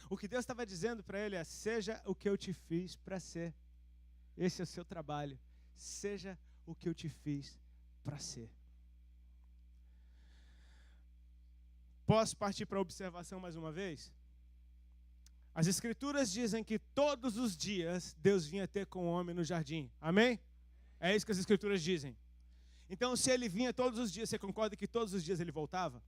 O que Deus estava dizendo para ele é: seja o que eu te fiz para ser. Esse é o seu trabalho. Seja o que eu te fiz para ser. Posso partir para a observação mais uma vez? As Escrituras dizem que todos os dias Deus vinha ter com o homem no jardim. Amém? É isso que as Escrituras dizem. Então, se ele vinha todos os dias, você concorda que todos os dias ele voltava?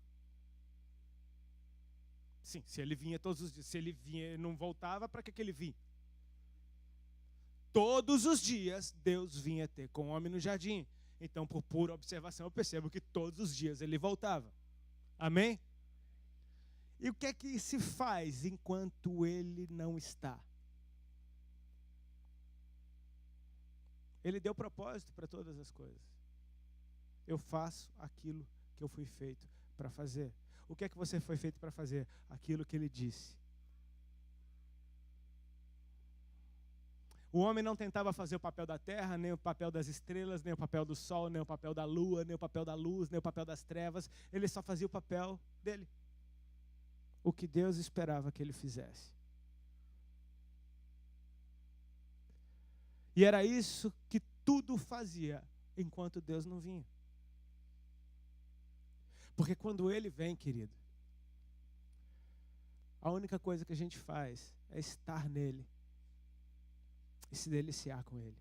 Sim, se ele vinha todos os dias. Se ele vinha e não voltava, para que ele vinha? Todos os dias Deus vinha ter com o homem no jardim. Então, por pura observação, eu percebo que todos os dias ele voltava. Amém? E o que é que se faz enquanto ele não está? Ele deu propósito para todas as coisas. Eu faço aquilo que eu fui feito para fazer. O que é que você foi feito para fazer? Aquilo que ele disse. O homem não tentava fazer o papel da terra, nem o papel das estrelas, nem o papel do sol, nem o papel da lua, nem o papel da luz, nem o papel das trevas. Ele só fazia o papel dele. O que Deus esperava que ele fizesse. E era isso que tudo fazia enquanto Deus não vinha. Porque quando ele vem, querido, a única coisa que a gente faz é estar nele e se deliciar com ele.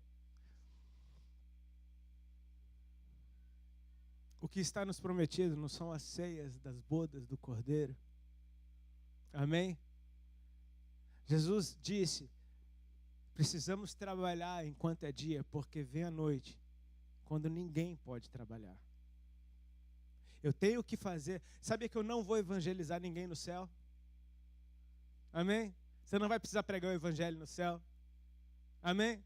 O que está nos prometido não são as ceias das bodas do Cordeiro. Amém? Jesus disse: precisamos trabalhar enquanto é dia, porque vem a noite, quando ninguém pode trabalhar. Eu tenho que fazer. Sabia que eu não vou evangelizar ninguém no céu? Amém? Você não vai precisar pregar o evangelho no céu. Amém?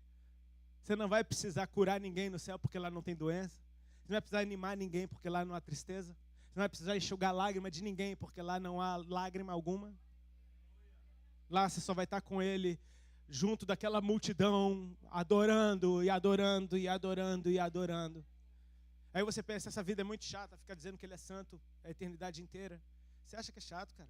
Você não vai precisar curar ninguém no céu porque lá não tem doença. Você não vai precisar animar ninguém, porque lá não há tristeza. Você não vai precisar enxugar lágrima de ninguém, porque lá não há lágrima alguma. Lá você só vai estar com Ele, junto daquela multidão, adorando e adorando e adorando e adorando. Aí você pensa, essa vida é muito chata, ficar dizendo que Ele é santo a eternidade inteira. Você acha que é chato, cara?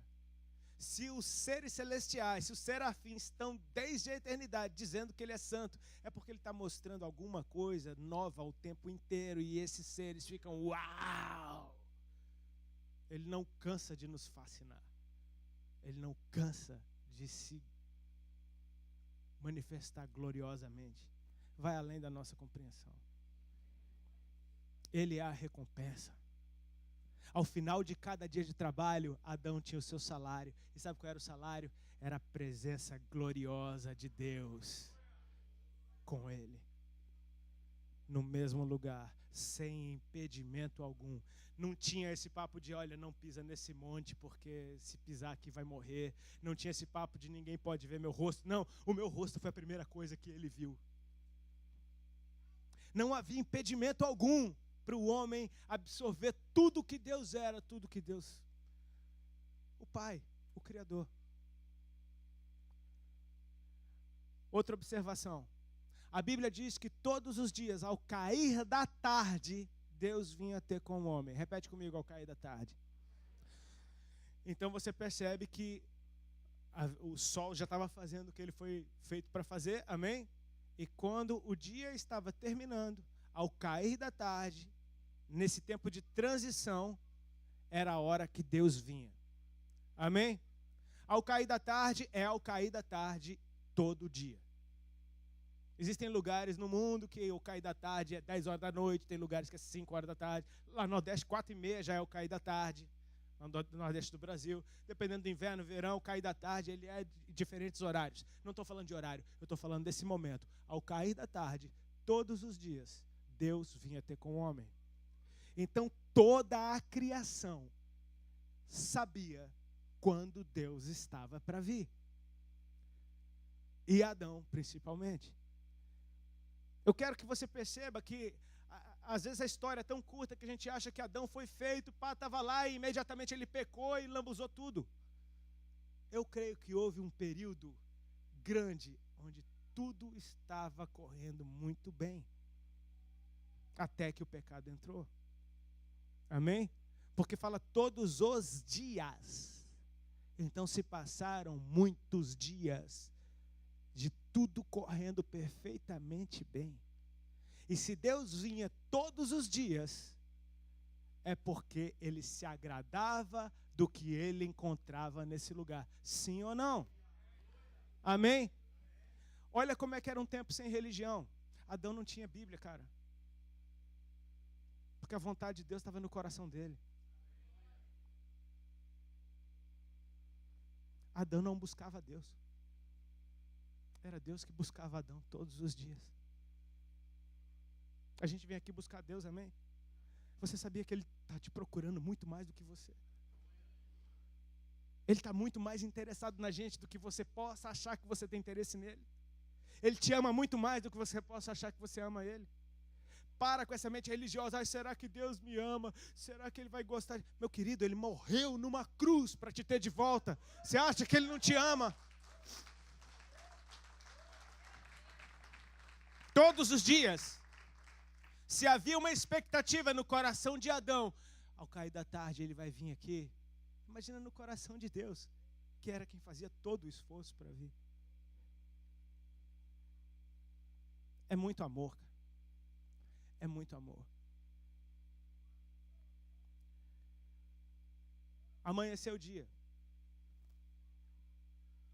Se os seres celestiais, se os serafins estão desde a eternidade dizendo que Ele é santo, é porque Ele está mostrando alguma coisa nova o tempo inteiro, e esses seres ficam, uau! Ele não cansa de nos fascinar. Ele não cansa de se manifestar gloriosamente. Vai além da nossa compreensão. Ele é a recompensa. Ao final de cada dia de trabalho, Adão tinha o seu salário. E sabe qual era o salário? Era a presença gloriosa de Deus com ele. No mesmo lugar, sem impedimento algum. Não tinha esse papo de, olha, não pisa nesse monte, porque se pisar aqui vai morrer. Não tinha esse papo de ninguém pode ver meu rosto. Não, o meu rosto foi a primeira coisa que ele viu. Não havia impedimento algum para o homem absorver tudo que Deus era, tudo que Deus, o Pai, o Criador. Outra observação. A Bíblia diz que todos os dias, ao cair da tarde, Deus vinha ter com o homem. Repete comigo, ao cair da tarde. Então você percebe que o sol já estava fazendo o que ele foi feito para fazer, amém? E quando o dia estava terminando, ao cair da tarde, nesse tempo de transição, era a hora que Deus vinha. Amém? Ao cair da tarde, é ao cair da tarde todo dia. Existem lugares no mundo que o cair da tarde é 10 horas da noite, tem lugares que é 5 horas da tarde. Lá no Nordeste, 4h30 já é o cair da tarde, no Nordeste do Brasil. Dependendo do inverno, verão, o cair da tarde, ele é de diferentes horários. Não estou falando de horário, eu estou falando desse momento. Ao cair da tarde, todos os dias, Deus vinha ter com o homem. Então, toda a criação sabia quando Deus estava para vir. E Adão, principalmente. Eu quero que você perceba que, às vezes, a história é tão curta que a gente acha que Adão foi feito, estava lá e imediatamente ele pecou e lambuzou tudo. Eu creio que houve um período grande onde tudo estava correndo muito bem, até que o pecado entrou. Amém? Porque fala todos os dias. Então se passaram muitos dias de tudo correndo perfeitamente bem. E se Deus vinha todos os dias, é porque Ele se agradava do que Ele encontrava nesse lugar. Sim ou não? Amém? Olha como é que era um tempo sem religião. Adão não tinha Bíblia, cara. Porque a vontade de Deus estava no coração dele. Adão não buscava Deus. Era Deus que buscava Adão todos os dias. A gente vem aqui buscar Deus, amém? Você sabia que Ele está te procurando muito mais do que você? Ele está muito mais interessado na gente do que você possa achar que você tem interesse nele. Ele te ama muito mais do que você possa achar que você ama Ele. Para com essa mente religiosa. Ai, será que Deus me ama? Será que Ele vai gostar? Meu querido, Ele morreu numa cruz para te ter de volta. Você acha que Ele não te ama? Todos os dias. Se havia uma expectativa no coração de Adão, ao cair da tarde Ele vai vir aqui. Imagina no coração de Deus, que era quem fazia todo o esforço para vir. É muito amor, cara. É muito amor. Amanheceu o dia.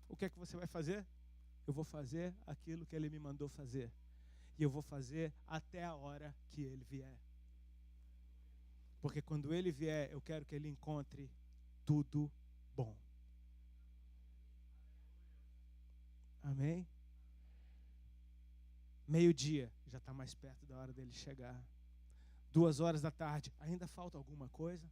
O que é que você vai fazer? Eu vou fazer aquilo que Ele me mandou fazer. E eu vou fazer até a hora que Ele vier. Porque quando Ele vier, eu quero que Ele encontre tudo bom. Amém? Meio-dia, já está mais perto da hora dele chegar. 2 horas da tarde, ainda falta alguma coisa?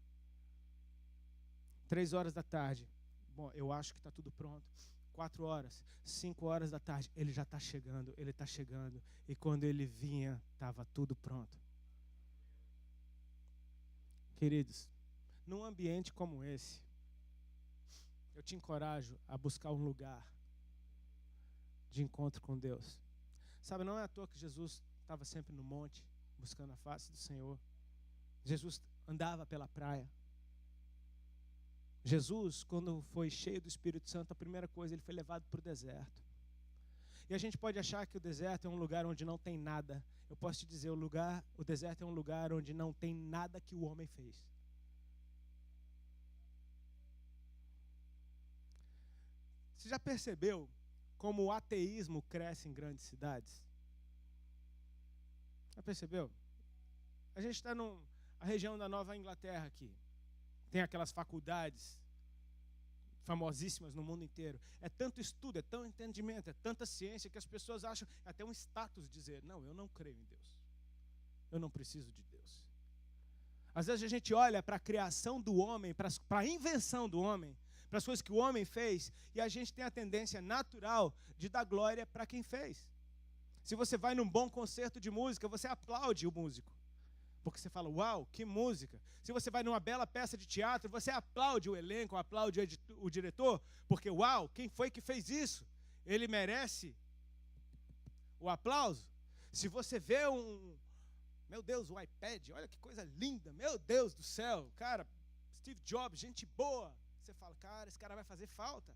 3 horas da tarde, bom, eu acho que está tudo pronto. 4 horas, 5 horas da tarde, ele já está chegando, ele está chegando. E quando ele vinha, estava tudo pronto. Queridos, num ambiente como esse, eu te encorajo a buscar um lugar de encontro com Deus. Sabe, não é à toa que Jesus estava sempre no monte, buscando a face do Senhor. Jesus andava pela praia. Jesus, quando foi cheio do Espírito Santo, a primeira coisa, ele foi levado para o deserto. E a gente pode achar que o deserto é um lugar onde não tem nada. Eu posso te dizer, o deserto é um lugar onde não tem nada que o homem fez. Você já percebeu como o ateísmo cresce em grandes cidades? Já percebeu? A gente está na região da Nova Inglaterra aqui. Tem aquelas faculdades famosíssimas no mundo inteiro. É tanto estudo, é tanto entendimento, é tanta ciência que as pessoas acham, é até um status dizer, não, eu não creio em Deus. Eu não preciso de Deus. Às vezes a gente olha para a criação do homem, para a invenção do homem, para as coisas que o homem fez, e a gente tem a tendência natural de dar glória para quem fez. Se você vai num bom concerto de música, você aplaude o músico. Porque você fala, uau, que música. Se você vai numa bela peça de teatro, você aplaude o elenco, aplaude o diretor, porque, uau, quem foi que fez isso? Ele merece o aplauso. Se você vê meu Deus, um iPad, olha que coisa linda, meu Deus do céu, cara, Steve Jobs, gente boa. Você fala, cara, esse cara vai fazer falta.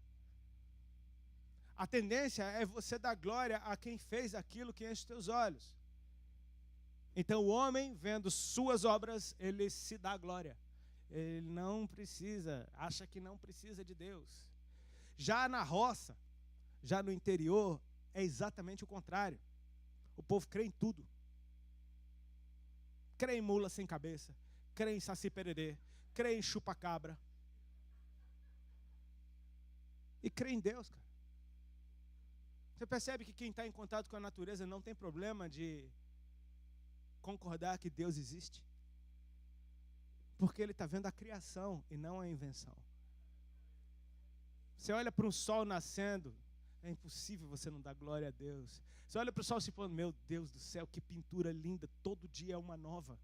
A tendência é você dar glória a quem fez aquilo que enche os teus olhos. Então o homem, vendo suas obras, ele se dá glória. Ele não precisa, acha que não precisa de Deus. Já na roça, já no interior, é exatamente o contrário. O povo crê em tudo. Crê em mula sem cabeça, crê em saci pererê, crê em chupa-cabra. E crê em Deus, cara. Você percebe que quem está em contato com a natureza não tem problema de concordar que Deus existe? Porque ele está vendo a criação e não a invenção. Você olha para um sol nascendo, é impossível você não dar glória a Deus. Você olha para o sol se falando, meu Deus do céu, que pintura linda, todo dia é uma nova.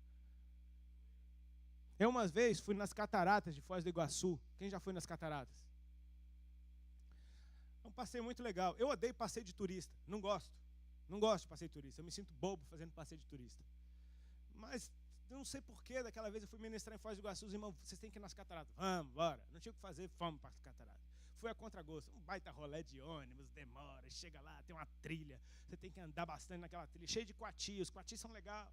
Eu uma vez fui nas cataratas de Foz do Iguaçu. Quem já foi nas cataratas? É um passeio muito legal. Eu odeio passeio de turista, não gosto. Não gosto de passeio de turista, eu me sinto bobo fazendo passeio de turista. Mas eu não sei porquê, daquela vez eu fui ministrar em Foz do Iguaçu, os irmãos, vocês têm que ir nas cataratas. Vamos, bora. Não tinha o que fazer, fomos para as cataratas. Fui a contragosto, um baita rolê de ônibus, demora, chega lá, tem uma trilha, você tem que andar bastante naquela trilha, cheio de coati, os coatis são legais.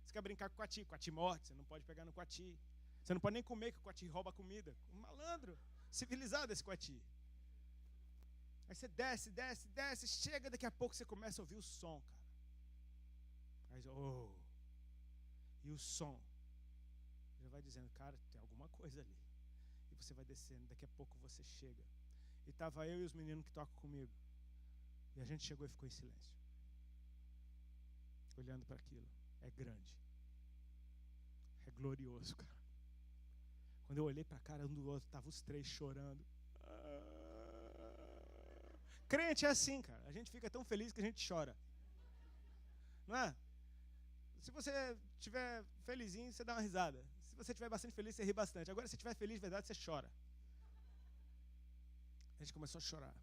Você quer brincar com coati morte, você não pode pegar no coati. Você não pode nem comer, que o coati rouba a comida. Um malandro, civilizado esse coati. Aí você desce, desce, desce, chega, daqui a pouco você começa a ouvir o som, cara. Aí você, e o som. Já vai dizendo, cara, tem alguma coisa ali. E você vai descendo, daqui a pouco você chega. E estava eu e os meninos que tocam comigo. E a gente chegou e ficou em silêncio. Olhando para aquilo. É grande. É glorioso, cara. Quando eu olhei para a cara um do outro, estavam os três chorando. Crente é assim, cara. A gente fica tão feliz que a gente chora. Não é? Se você estiver felizinho, você dá uma risada. Se você estiver bastante feliz, você ri bastante. Agora, se estiver feliz de verdade, você chora. A gente começou a chorar.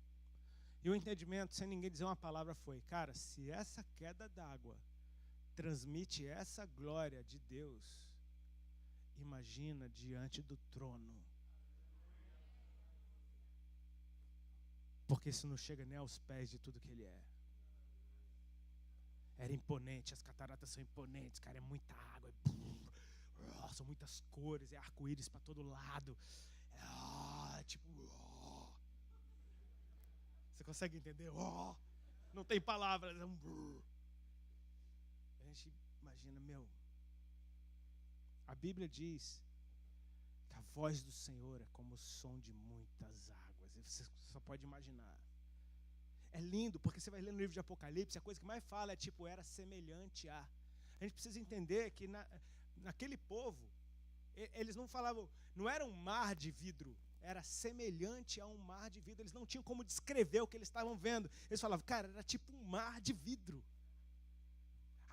E o entendimento, sem ninguém dizer uma palavra, foi, cara, se essa queda d'água transmite essa glória de Deus, imagina diante do trono. Porque isso não chega nem aos pés de tudo que ele é. Era imponente, as cataratas são imponentes, cara, é muita água, são muitas cores, é arco-íris para todo lado. Você consegue entender? Não tem palavras. A gente imagina, a Bíblia diz que a voz do Senhor é como o som de muitas águas. Você só pode imaginar. É lindo, porque você vai ler no livro de Apocalipse, a coisa que mais fala é era semelhante a. A gente precisa entender que naquele povo, eles não falavam, não era um mar de vidro, era semelhante a um mar de vidro. Eles não tinham como descrever o que eles estavam vendo. Eles falavam, cara, era tipo um mar de vidro.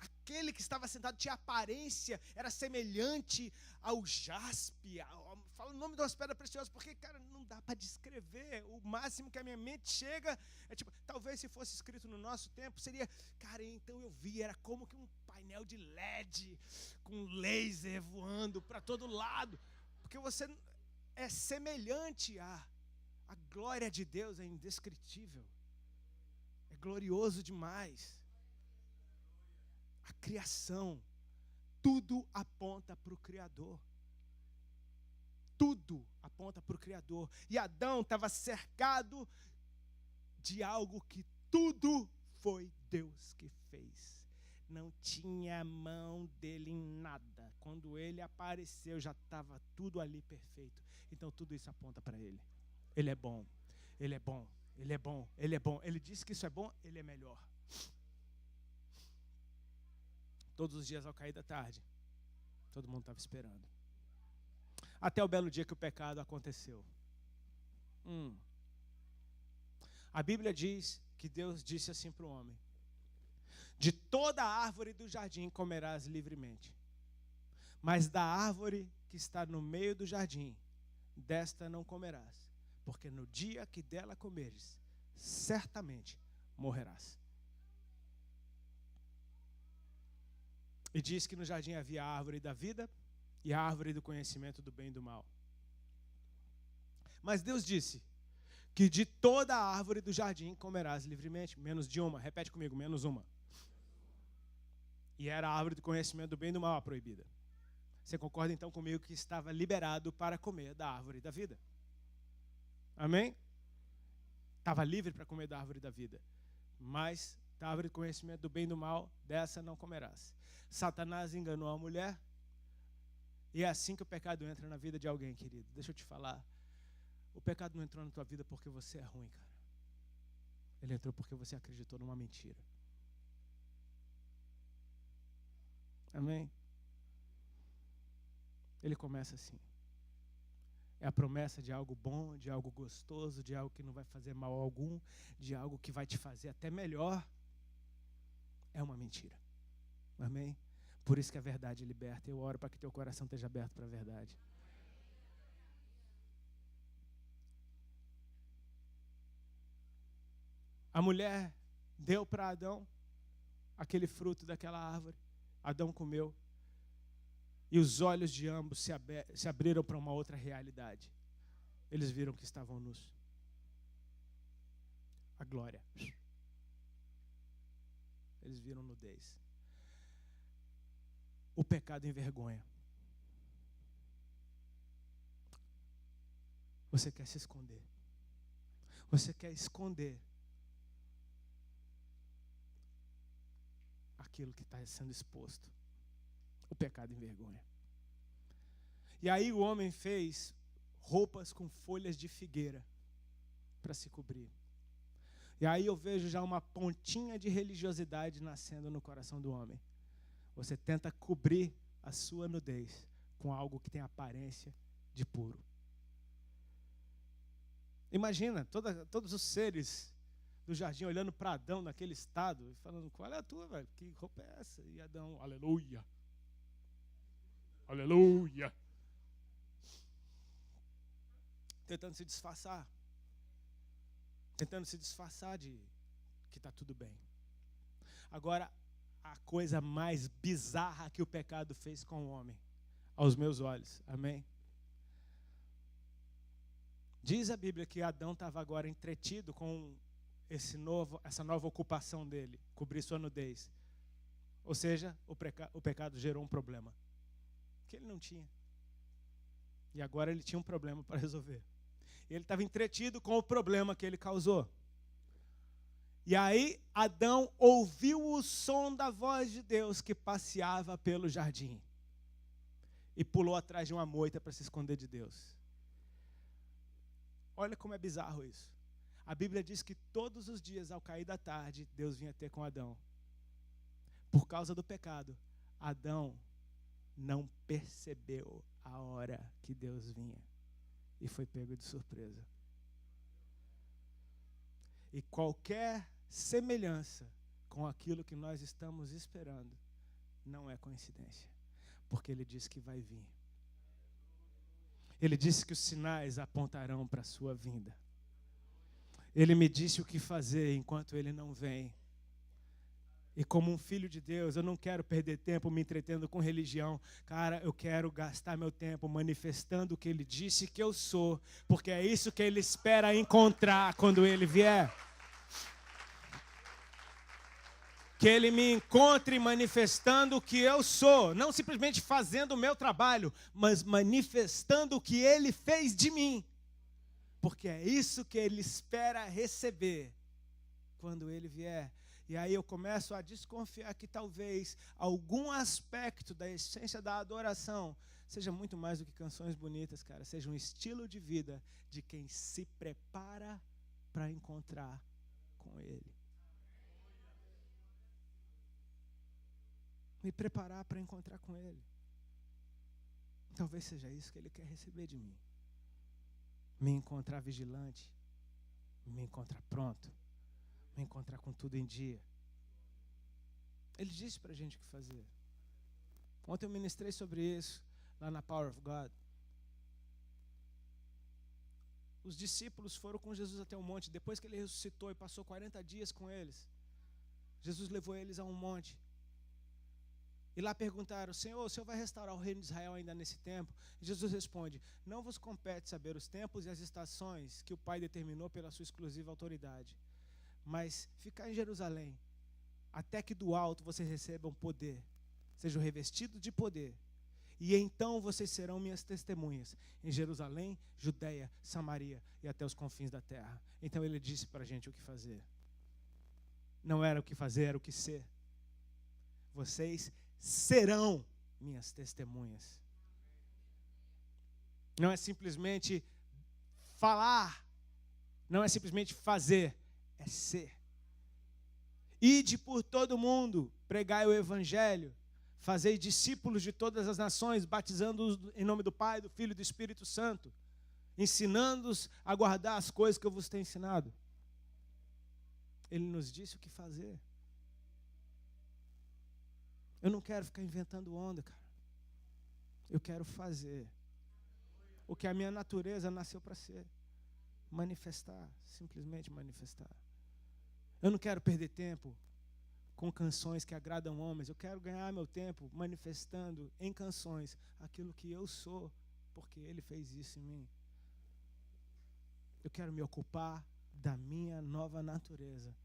Aquele que estava sentado tinha aparência, era semelhante ao jaspe, fala o nome de umas pedras preciosas, porque, cara, não dá para descrever. O máximo que a minha mente chega é tipo, talvez se fosse escrito no nosso tempo, seria, cara, então eu vi, era como que um painel de LED, com laser voando para todo lado, porque você é semelhante a glória de Deus, é indescritível, é glorioso demais. A criação, tudo aponta para o Criador. Tudo aponta para o Criador. E Adão estava cercado de algo que tudo foi Deus que fez. Não tinha mão dele em nada. Quando ele apareceu, já estava tudo ali perfeito. Então tudo isso aponta para ele. Ele é bom, ele é bom, ele é bom, ele é bom. Ele disse que isso é bom, ele é melhor. Todos os dias ao cair da tarde, todo mundo estava esperando. Até o belo dia que o pecado aconteceu. A Bíblia diz que Deus disse assim para o homem: de toda a árvore do jardim comerás livremente, mas da árvore que está no meio do jardim, desta não comerás, porque no dia que dela comeres, certamente morrerás. E diz que no jardim havia a árvore da vida e a árvore do conhecimento do bem e do mal. Mas Deus disse que de toda a árvore do jardim comerás livremente, menos de uma. Repete comigo, menos uma. E era a árvore do conhecimento do bem e do mal a proibida. Você concorda então comigo que estava liberado para comer da árvore da vida? Amém? Estava livre para comer da árvore da vida. Mas da árvore do conhecimento do bem e do mal, dessa não comerás. Satanás enganou a mulher. E é assim que o pecado entra na vida de alguém, querido. Deixa eu te falar. O pecado não entrou na tua vida porque você é ruim, cara. Ele entrou porque você acreditou numa mentira. Amém? Ele começa assim. É a promessa de algo bom, de algo gostoso, de algo que não vai fazer mal algum, de algo que vai te fazer até melhor. É uma mentira. Amém? Por isso que a verdade liberta. Eu oro para que teu coração esteja aberto para a verdade. A mulher deu para Adão aquele fruto daquela árvore. Adão comeu. E os olhos de ambos se abriram para uma outra realidade. Eles viram que estavam nus. A glória. Eles viram nudez. O pecado envergonha. Você quer se esconder. Você quer esconder aquilo que está sendo exposto. O pecado envergonha. E aí o homem fez roupas com folhas de figueira para se cobrir. E aí eu vejo já uma pontinha de religiosidade nascendo no coração do homem. Você tenta cobrir a sua nudez com algo que tem aparência de puro. Imagina todos os seres do jardim olhando para Adão naquele estado e falando: qual é a tua, velho? Que roupa é essa? E Adão: aleluia. Aleluia. Tentando se disfarçar. Tentando se disfarçar de que está tudo bem. Agora, a coisa mais bizarra que o pecado fez com o homem, aos meus olhos, amém? Diz a Bíblia que Adão estava agora entretido com essa nova ocupação dele, cobrir sua nudez. Ou seja, o pecado gerou um problema que ele não tinha. E agora ele tinha um problema para resolver. Ele estava entretido com o problema que ele causou. E aí Adão ouviu o som da voz de Deus que passeava pelo jardim. E pulou atrás de uma moita para se esconder de Deus. Olha como é bizarro isso. A Bíblia diz que todos os dias, ao cair da tarde, Deus vinha ter com Adão. Por causa do pecado, Adão não percebeu a hora que Deus vinha. E foi pego de surpresa. E qualquer semelhança com aquilo que nós estamos esperando não é coincidência, porque Ele disse que vai vir. Ele disse que os sinais apontarão para a sua vinda. Ele me disse o que fazer enquanto Ele não vem. E como um filho de Deus, eu não quero perder tempo me entretendo com religião. Cara, eu quero gastar meu tempo manifestando o que Ele disse que eu sou, porque é isso que Ele espera encontrar quando Ele vier. Que Ele me encontre manifestando o que eu sou, não simplesmente fazendo o meu trabalho, mas manifestando o que Ele fez de mim. Porque é isso que Ele espera receber quando Ele vier. E aí eu começo a desconfiar que talvez algum aspecto da essência da adoração seja muito mais do que canções bonitas, cara. Seja um estilo de vida de quem se prepara para encontrar com Ele. Me preparar para encontrar com Ele. Talvez seja isso que Ele quer receber de mim. Me encontrar vigilante, me encontrar pronto, me encontrar com tudo em dia. Ele disse para a gente o que fazer. Ontem eu ministrei sobre isso, lá na Power of God. Os discípulos foram com Jesus até o monte, depois que Ele ressuscitou e passou 40 dias com eles. Jesus levou eles a um monte. E lá perguntaram: Senhor, o Senhor vai restaurar o reino de Israel ainda nesse tempo? E Jesus responde: não vos compete saber os tempos e as estações que o Pai determinou pela sua exclusiva autoridade, mas ficar em Jerusalém, até que do alto vocês recebam poder, sejam revestidos de poder, e então vocês serão minhas testemunhas em Jerusalém, Judeia, Samaria e até os confins da terra. Então Ele disse para a gente o que fazer. Não era o que fazer, era o que ser. Vocês serão minhas testemunhas. Não é simplesmente falar, não é simplesmente fazer, é ser. Ide por todo mundo, pregai o evangelho, fazei discípulos de todas as nações, batizando-os em nome do Pai, do Filho e do Espírito Santo, ensinando-os a guardar as coisas que eu vos tenho ensinado. Ele nos disse o que fazer. Eu não quero ficar inventando onda, cara. Eu quero fazer o que a minha natureza nasceu para ser. Manifestar, simplesmente manifestar. Eu não quero perder tempo com canções que agradam homens. Eu quero ganhar meu tempo manifestando em canções aquilo que eu sou, porque Ele fez isso em mim. Eu quero me ocupar da minha nova natureza.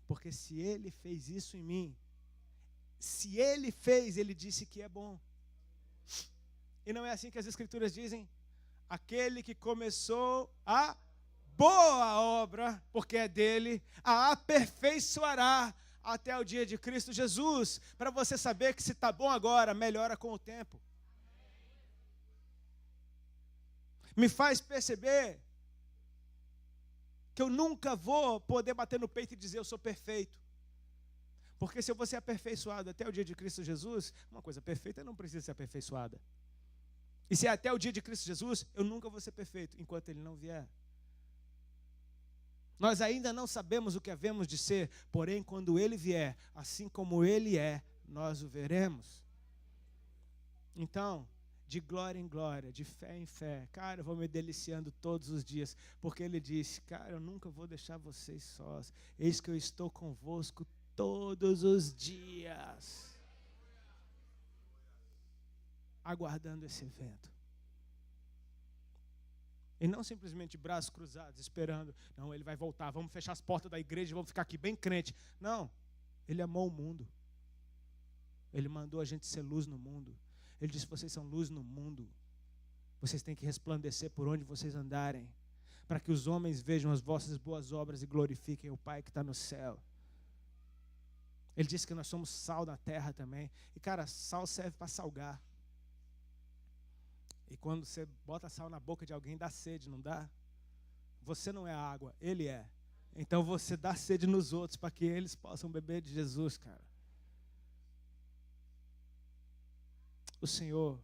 Porque se Ele fez isso em mim, se Ele fez, Ele disse que é bom. E não é assim que as Escrituras dizem? Aquele que começou a boa obra, porque é dele, a aperfeiçoará até o dia de Cristo Jesus. Para você saber que se está bom agora, melhora com o tempo. Me faz perceber que eu nunca vou poder bater no peito e dizer eu sou perfeito. Porque se eu vou ser aperfeiçoado até o dia de Cristo Jesus, uma coisa perfeita não precisa ser aperfeiçoada. E se é até o dia de Cristo Jesus, eu nunca vou ser perfeito enquanto Ele não vier. Nós ainda não sabemos o que havemos de ser, porém quando Ele vier, assim como Ele é, nós o veremos. Então, de glória em glória, de fé em fé, cara, eu vou me deliciando todos os dias, porque Ele disse, cara, eu nunca vou deixar vocês sós, eis que eu estou convosco todos os dias, aguardando esse evento. E não simplesmente braços cruzados, esperando, não, Ele vai voltar, vamos fechar as portas da igreja, vamos ficar aqui bem crente. Não, Ele amou o mundo. Ele mandou a gente ser luz no mundo. Ele disse, vocês são luz no mundo. Vocês têm que resplandecer por onde vocês andarem, para que os homens vejam as vossas boas obras e glorifiquem o Pai que está no céu. Ele disse que nós somos sal na terra também. E, cara, sal serve para salgar. E quando você bota sal na boca de alguém, dá sede, não dá? Você não é a água, Ele é. Então você dá sede nos outros para que eles possam beber de Jesus, cara. O Senhor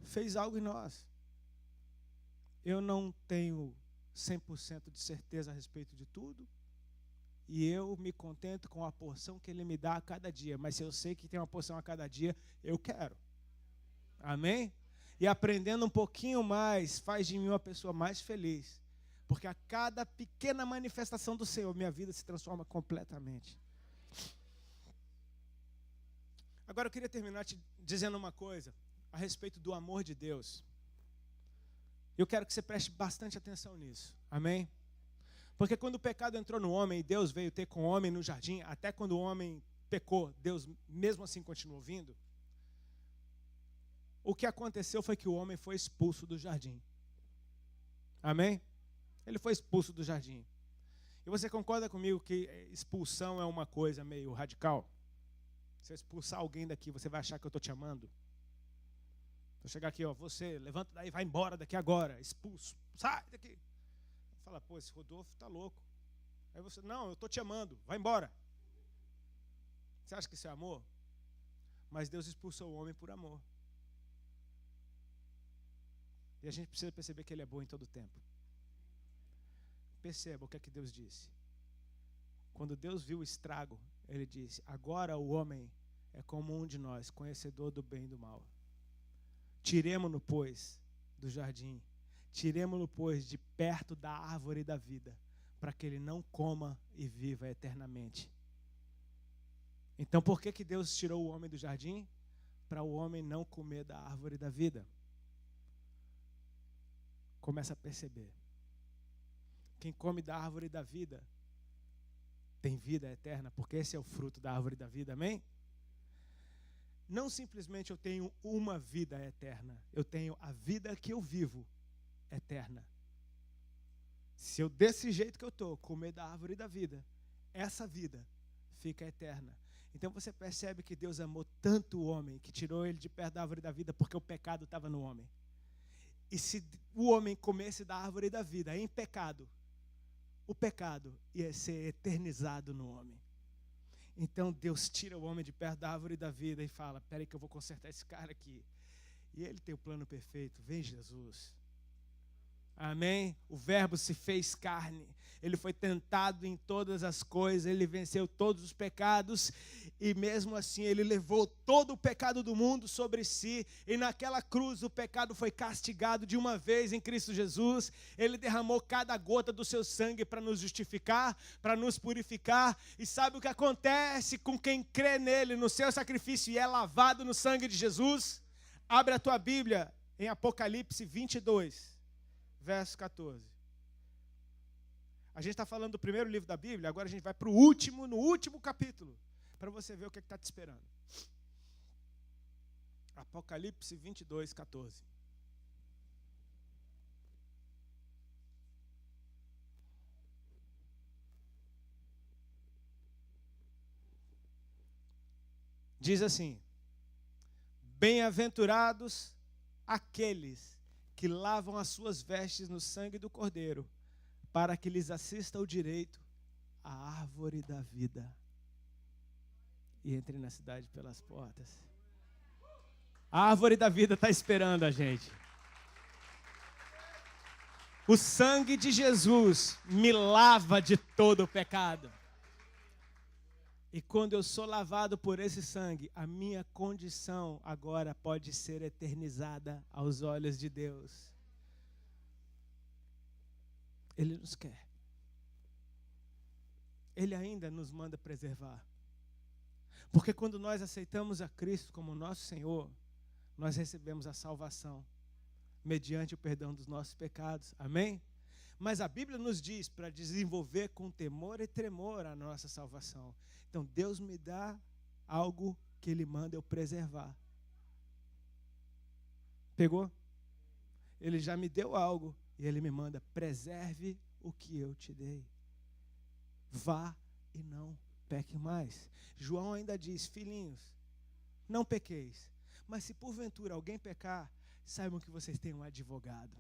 fez algo em nós. Eu não tenho 100% de certeza a respeito de tudo. e eu me contento com a porção que Ele me dá a cada dia. Mas se eu sei que tem uma porção a cada dia, eu quero. Amém? E aprendendo um pouquinho mais, faz de mim uma pessoa mais feliz. Porque a cada pequena manifestação do Senhor, minha vida se transforma completamente. Agora eu queria terminar te dizendo uma coisa a respeito do amor de Deus. Eu quero que você preste bastante atenção nisso. Amém? Porque quando o pecado entrou no homem e Deus veio ter com o homem no jardim, até quando o homem pecou, Deus mesmo assim continuou vindo. O que aconteceu foi que o homem foi expulso do jardim. Amém? Ele foi expulso do jardim. E você concorda comigo que expulsão é uma coisa meio radical? Se eu expulsar alguém daqui, você vai achar que eu estou te amando? Vou chegar aqui, ó, você, levanta daí, vai embora daqui agora, expulso, sai daqui. Fala, pô, esse Rodolfo tá louco. Aí você, não, eu estou te amando, vai embora. Você acha que isso é amor? Mas Deus expulsou o homem por amor. E a gente precisa perceber que Ele é bom em todo o tempo. Perceba o que é que Deus disse. Quando Deus viu o estrago, Ele disse, agora o homem é como um de nós, conhecedor do bem e do mal. Tiremo-no, pois, do jardim. Tiremo-no, pois, de perto da árvore da vida, para que ele não coma e viva eternamente. Então, por que Deus tirou o homem do jardim? Para o homem não comer da árvore da vida. Começa a perceber. Quem come da árvore da vida tem vida eterna, porque esse é o fruto da árvore da vida, amém? Não simplesmente eu tenho uma vida eterna, eu tenho a vida que eu vivo eterna. Se eu desse jeito que eu estou, comer da árvore da vida, essa vida fica eterna. Então você percebe que Deus amou tanto o homem, que tirou ele de perto da árvore da vida, porque o pecado estava no homem. E se o homem comesse da árvore da vida em pecado, o pecado ia ser eternizado no homem. Então Deus tira o homem de perto da árvore da vida e fala, espera aí que eu vou consertar esse cara aqui. E Ele tem o plano perfeito, vem Jesus. Amém? O verbo se fez carne. Ele foi tentado em todas as coisas, ele venceu todos os pecados e mesmo assim ele levou todo o pecado do mundo sobre si e naquela cruz o pecado foi castigado de uma vez em Cristo Jesus. Ele derramou cada gota do seu sangue para nos justificar, para nos purificar. E sabe o que acontece com quem crê nele, no seu sacrifício e é lavado no sangue de Jesus? Abre a tua Bíblia em Apocalipse 22, verso 14. A gente está falando do primeiro livro da Bíblia, agora a gente vai para o último, no último capítulo, para você ver o que está te esperando. Apocalipse 22, 14. Diz assim, bem-aventurados aqueles que lavam as suas vestes no sangue do Cordeiro, para que lhes assista o direito à árvore da vida e entre na cidade pelas portas. A árvore da vida está esperando a gente. O sangue de Jesus me lava de todo o pecado. E quando eu sou lavado por esse sangue, a minha condição agora pode ser eternizada aos olhos de Deus. Ele nos quer. Ele ainda nos manda preservar. Porque quando nós aceitamos a Cristo como nosso Senhor, nós recebemos a salvação mediante o perdão dos nossos pecados. Amém? Mas a Bíblia nos diz para desenvolver com temor e tremor a nossa salvação. Então Deus me dá algo que Ele manda eu preservar. Pegou? Ele já me deu algo e Ele me manda, preserve o que eu te dei. Vá e não peque mais. João ainda diz, filhinhos, não pequeis. Mas se porventura alguém pecar, saibam que vocês têm um advogado,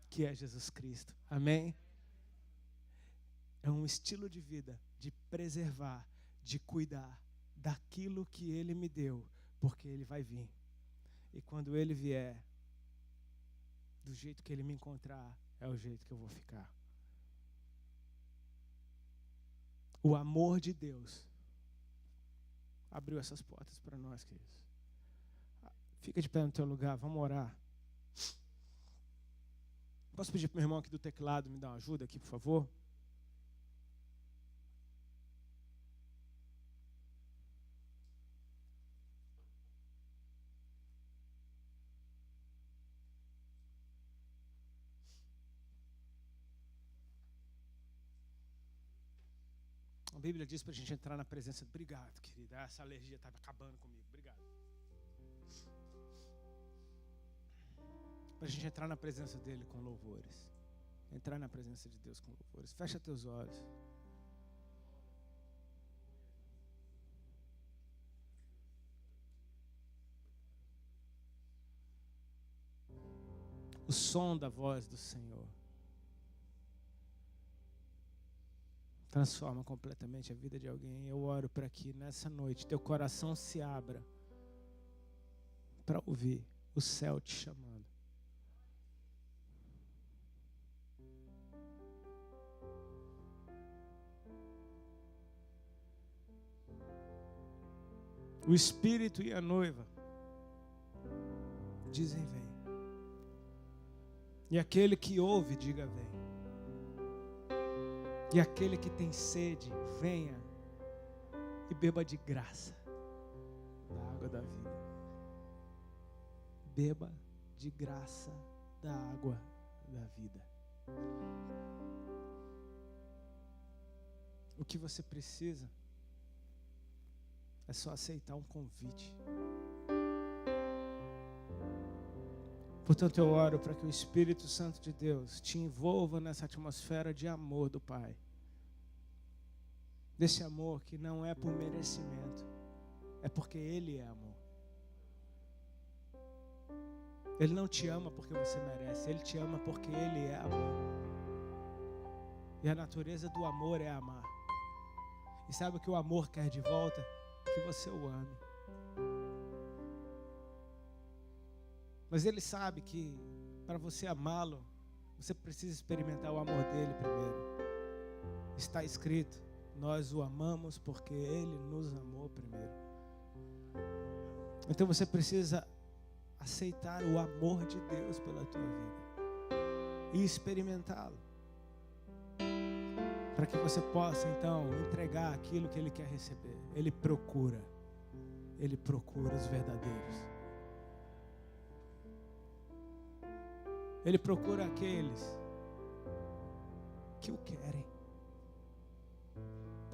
que é Jesus Cristo. Amém? É um estilo de vida de preservar, de cuidar daquilo que Ele me deu, porque Ele vai vir. E quando Ele vier, do jeito que Ele me encontrar, é o jeito que eu vou ficar. O amor de Deus abriu essas portas para nós, queridos. Fica de pé no teu lugar, vamos orar. Posso pedir para o meu irmão aqui do teclado me dar uma ajuda aqui, por favor? A Bíblia diz para a gente entrar na presença. Obrigado, querida. Essa alergia estava acabando comigo. Obrigado. Para a gente entrar na presença dele com louvores. Entrar na presença de Deus com louvores. Fecha teus olhos. O som da voz do Senhor transforma completamente a vida de alguém. Eu oro para que nessa noite teu coração se abra para ouvir o céu te chamando. O Espírito e a noiva dizem vem. E aquele que ouve, diga vem. E aquele que tem sede, venha e beba de graça da água da vida. Beba de graça da água da vida. O que você precisa é só aceitar um convite. Portanto, eu oro para que o Espírito Santo de Deus te envolva nessa atmosfera de amor do Pai. Desse amor que não é por merecimento, é porque Ele é amor. Ele não te ama porque você merece, Ele te ama porque Ele é amor. E a natureza do amor é amar. E sabe o que o amor quer de volta? Que você o ame. Mas Ele sabe que para você amá-lo, você precisa experimentar o amor dele primeiro. Está escrito, nós o amamos porque Ele nos amou primeiro. Então você precisa aceitar o amor de Deus pela tua vida e experimentá-lo, para que você possa então entregar aquilo que Ele quer receber. Ele procura os verdadeiros. Ele procura aqueles que o querem.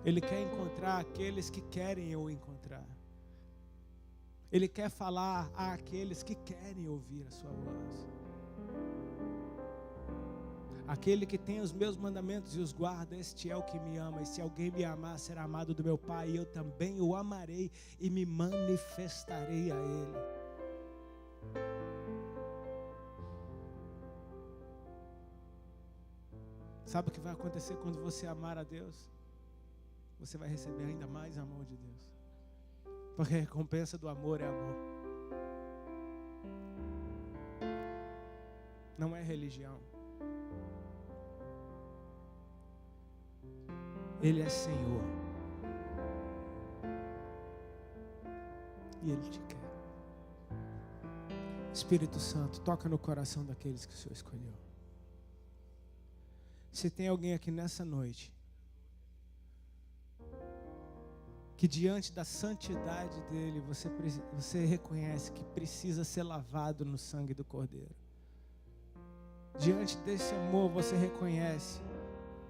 Ele quer encontrar aqueles que querem o encontrar. Ele quer falar àqueles que querem ouvir a sua voz. Aquele que tem os meus mandamentos e os guarda, este é o que me ama. E se alguém me amar, será amado do meu Pai. E eu também o amarei e me manifestarei a Ele. Sabe o que vai acontecer quando você amar a Deus? Você vai receber ainda mais amor de Deus. Porque a recompensa do amor é amor. Não é religião. Ele é Senhor. E Ele te quer. Espírito Santo, toca no coração daqueles que o Senhor escolheu. Se tem alguém aqui nessa noite que diante da santidade dele você reconhece que precisa ser lavado no sangue do Cordeiro. Diante desse amor você reconhece,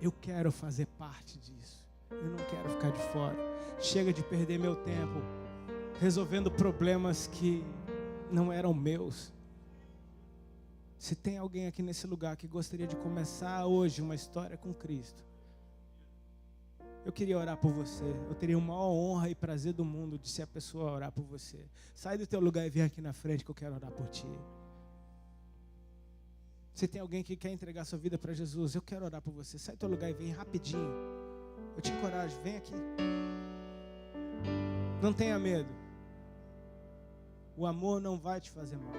eu quero fazer parte disso. Eu não quero ficar de fora. Chega de perder meu tempo resolvendo problemas que não eram meus. Se tem alguém aqui nesse lugar que gostaria de começar hoje uma história com Cristo, eu queria orar por você. Eu teria a maior honra e prazer do mundo de ser a pessoa a orar por você. Sai do teu lugar e vem aqui na frente que eu quero orar por ti. Se tem alguém que quer entregar sua vida para Jesus, eu quero orar por você. Sai do teu lugar e vem rapidinho. Eu te encorajo, vem aqui. Não tenha medo. O amor não vai te fazer mal.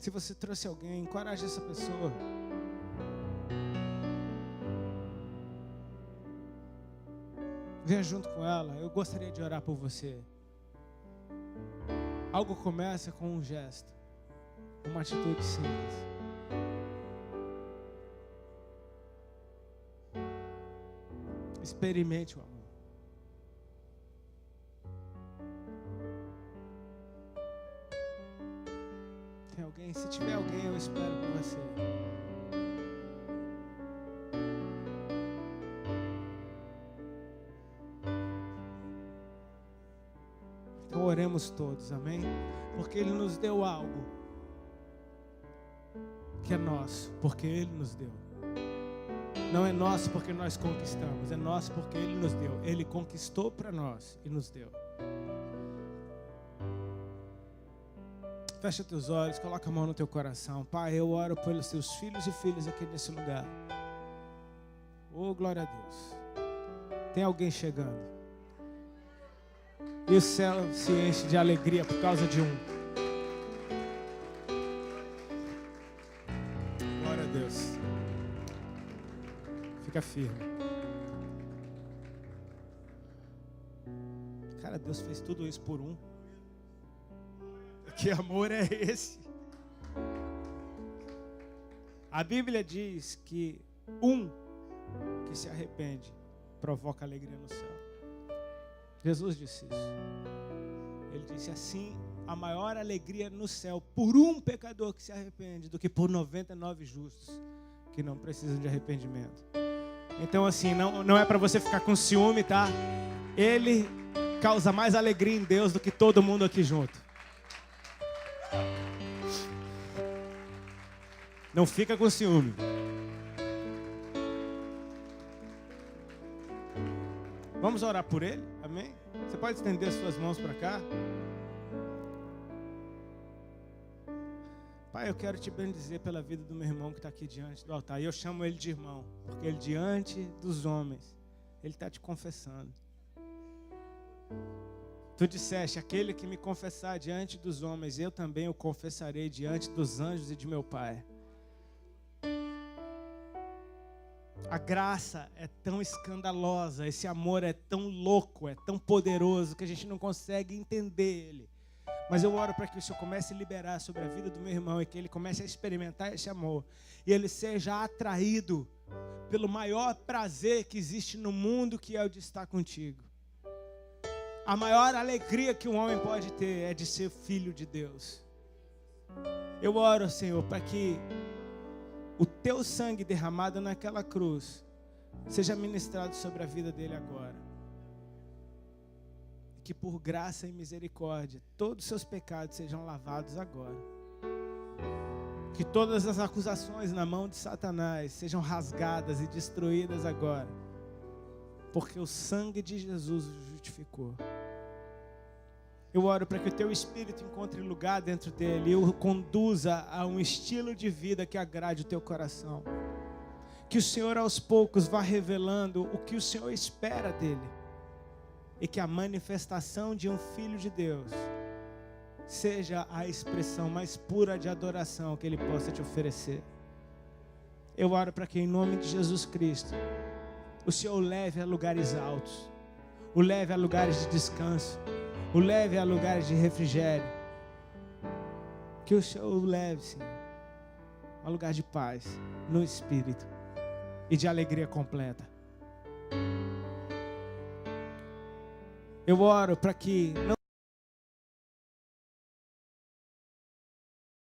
Se você trouxe alguém, encoraje essa pessoa. Venha junto com ela. Eu gostaria de orar por você. Algo começa com um gesto, uma atitude simples. Experimente o amor. Tem alguém? Se tiver alguém, eu espero por você. Então oremos todos, amém? Porque Ele nos deu algo que é nosso, porque Ele nos deu. Não é nosso porque nós conquistamos, é nosso porque Ele nos deu. Ele conquistou para nós e nos deu. Fecha teus olhos, coloca a mão no teu coração. Pai, eu oro pelos teus filhos e filhas aqui nesse lugar. Oh, glória a Deus. Tem alguém chegando. E o céu se enche de alegria por causa de um. Glória a Deus. Fica firme. Cara, Deus fez tudo isso por um. Que amor é esse? A Bíblia diz que um que se arrepende provoca alegria no céu. Jesus disse isso. Ele disse assim: a maior alegria no céu por um pecador que se arrepende do que por 99 justos que não precisam de arrependimento. Então assim, não é para você ficar com ciúme, tá? Ele causa mais alegria em Deus do que todo mundo aqui junto. Não fica com ciúme. Vamos orar por ele? Amém? Você pode estender as suas mãos para cá? Pai, eu quero te bendizer pela vida do meu irmão que está aqui diante do altar. E eu chamo ele de irmão, porque ele diante dos homens, ele está te confessando. Tu disseste: aquele que me confessar diante dos homens, eu também o confessarei diante dos anjos e de meu Pai. A graça é tão escandalosa, esse amor é tão louco, é tão poderoso que a gente não consegue entender ele. Mas eu oro para que o Senhor comece a liberar sobre a vida do meu irmão e que ele comece a experimentar esse amor. E ele seja atraído pelo maior prazer que existe no mundo, que é o de estar contigo. A maior alegria que um homem pode ter é de ser filho de Deus. Eu oro, Senhor, para que o teu sangue derramado naquela cruz seja ministrado sobre a vida dele agora. Que por graça e misericórdia todos os seus pecados sejam lavados agora. Que todas as acusações na mão de Satanás sejam rasgadas e destruídas agora. Porque o sangue de Jesus o justificou. Eu oro para que o teu Espírito encontre lugar dentro dele e o conduza a um estilo de vida que agrade o teu coração. Que o Senhor aos poucos vá revelando o que o Senhor espera dele. E que a manifestação de um filho de Deus seja a expressão mais pura de adoração que ele possa te oferecer. Eu oro para que em nome de Jesus Cristo o Senhor o leve a lugares altos, o leve a lugares de descanso, o leve a lugares de refrigério. Que o Senhor o leve, Senhor, a lugar de paz no Espírito e de alegria completa. Eu oro para que não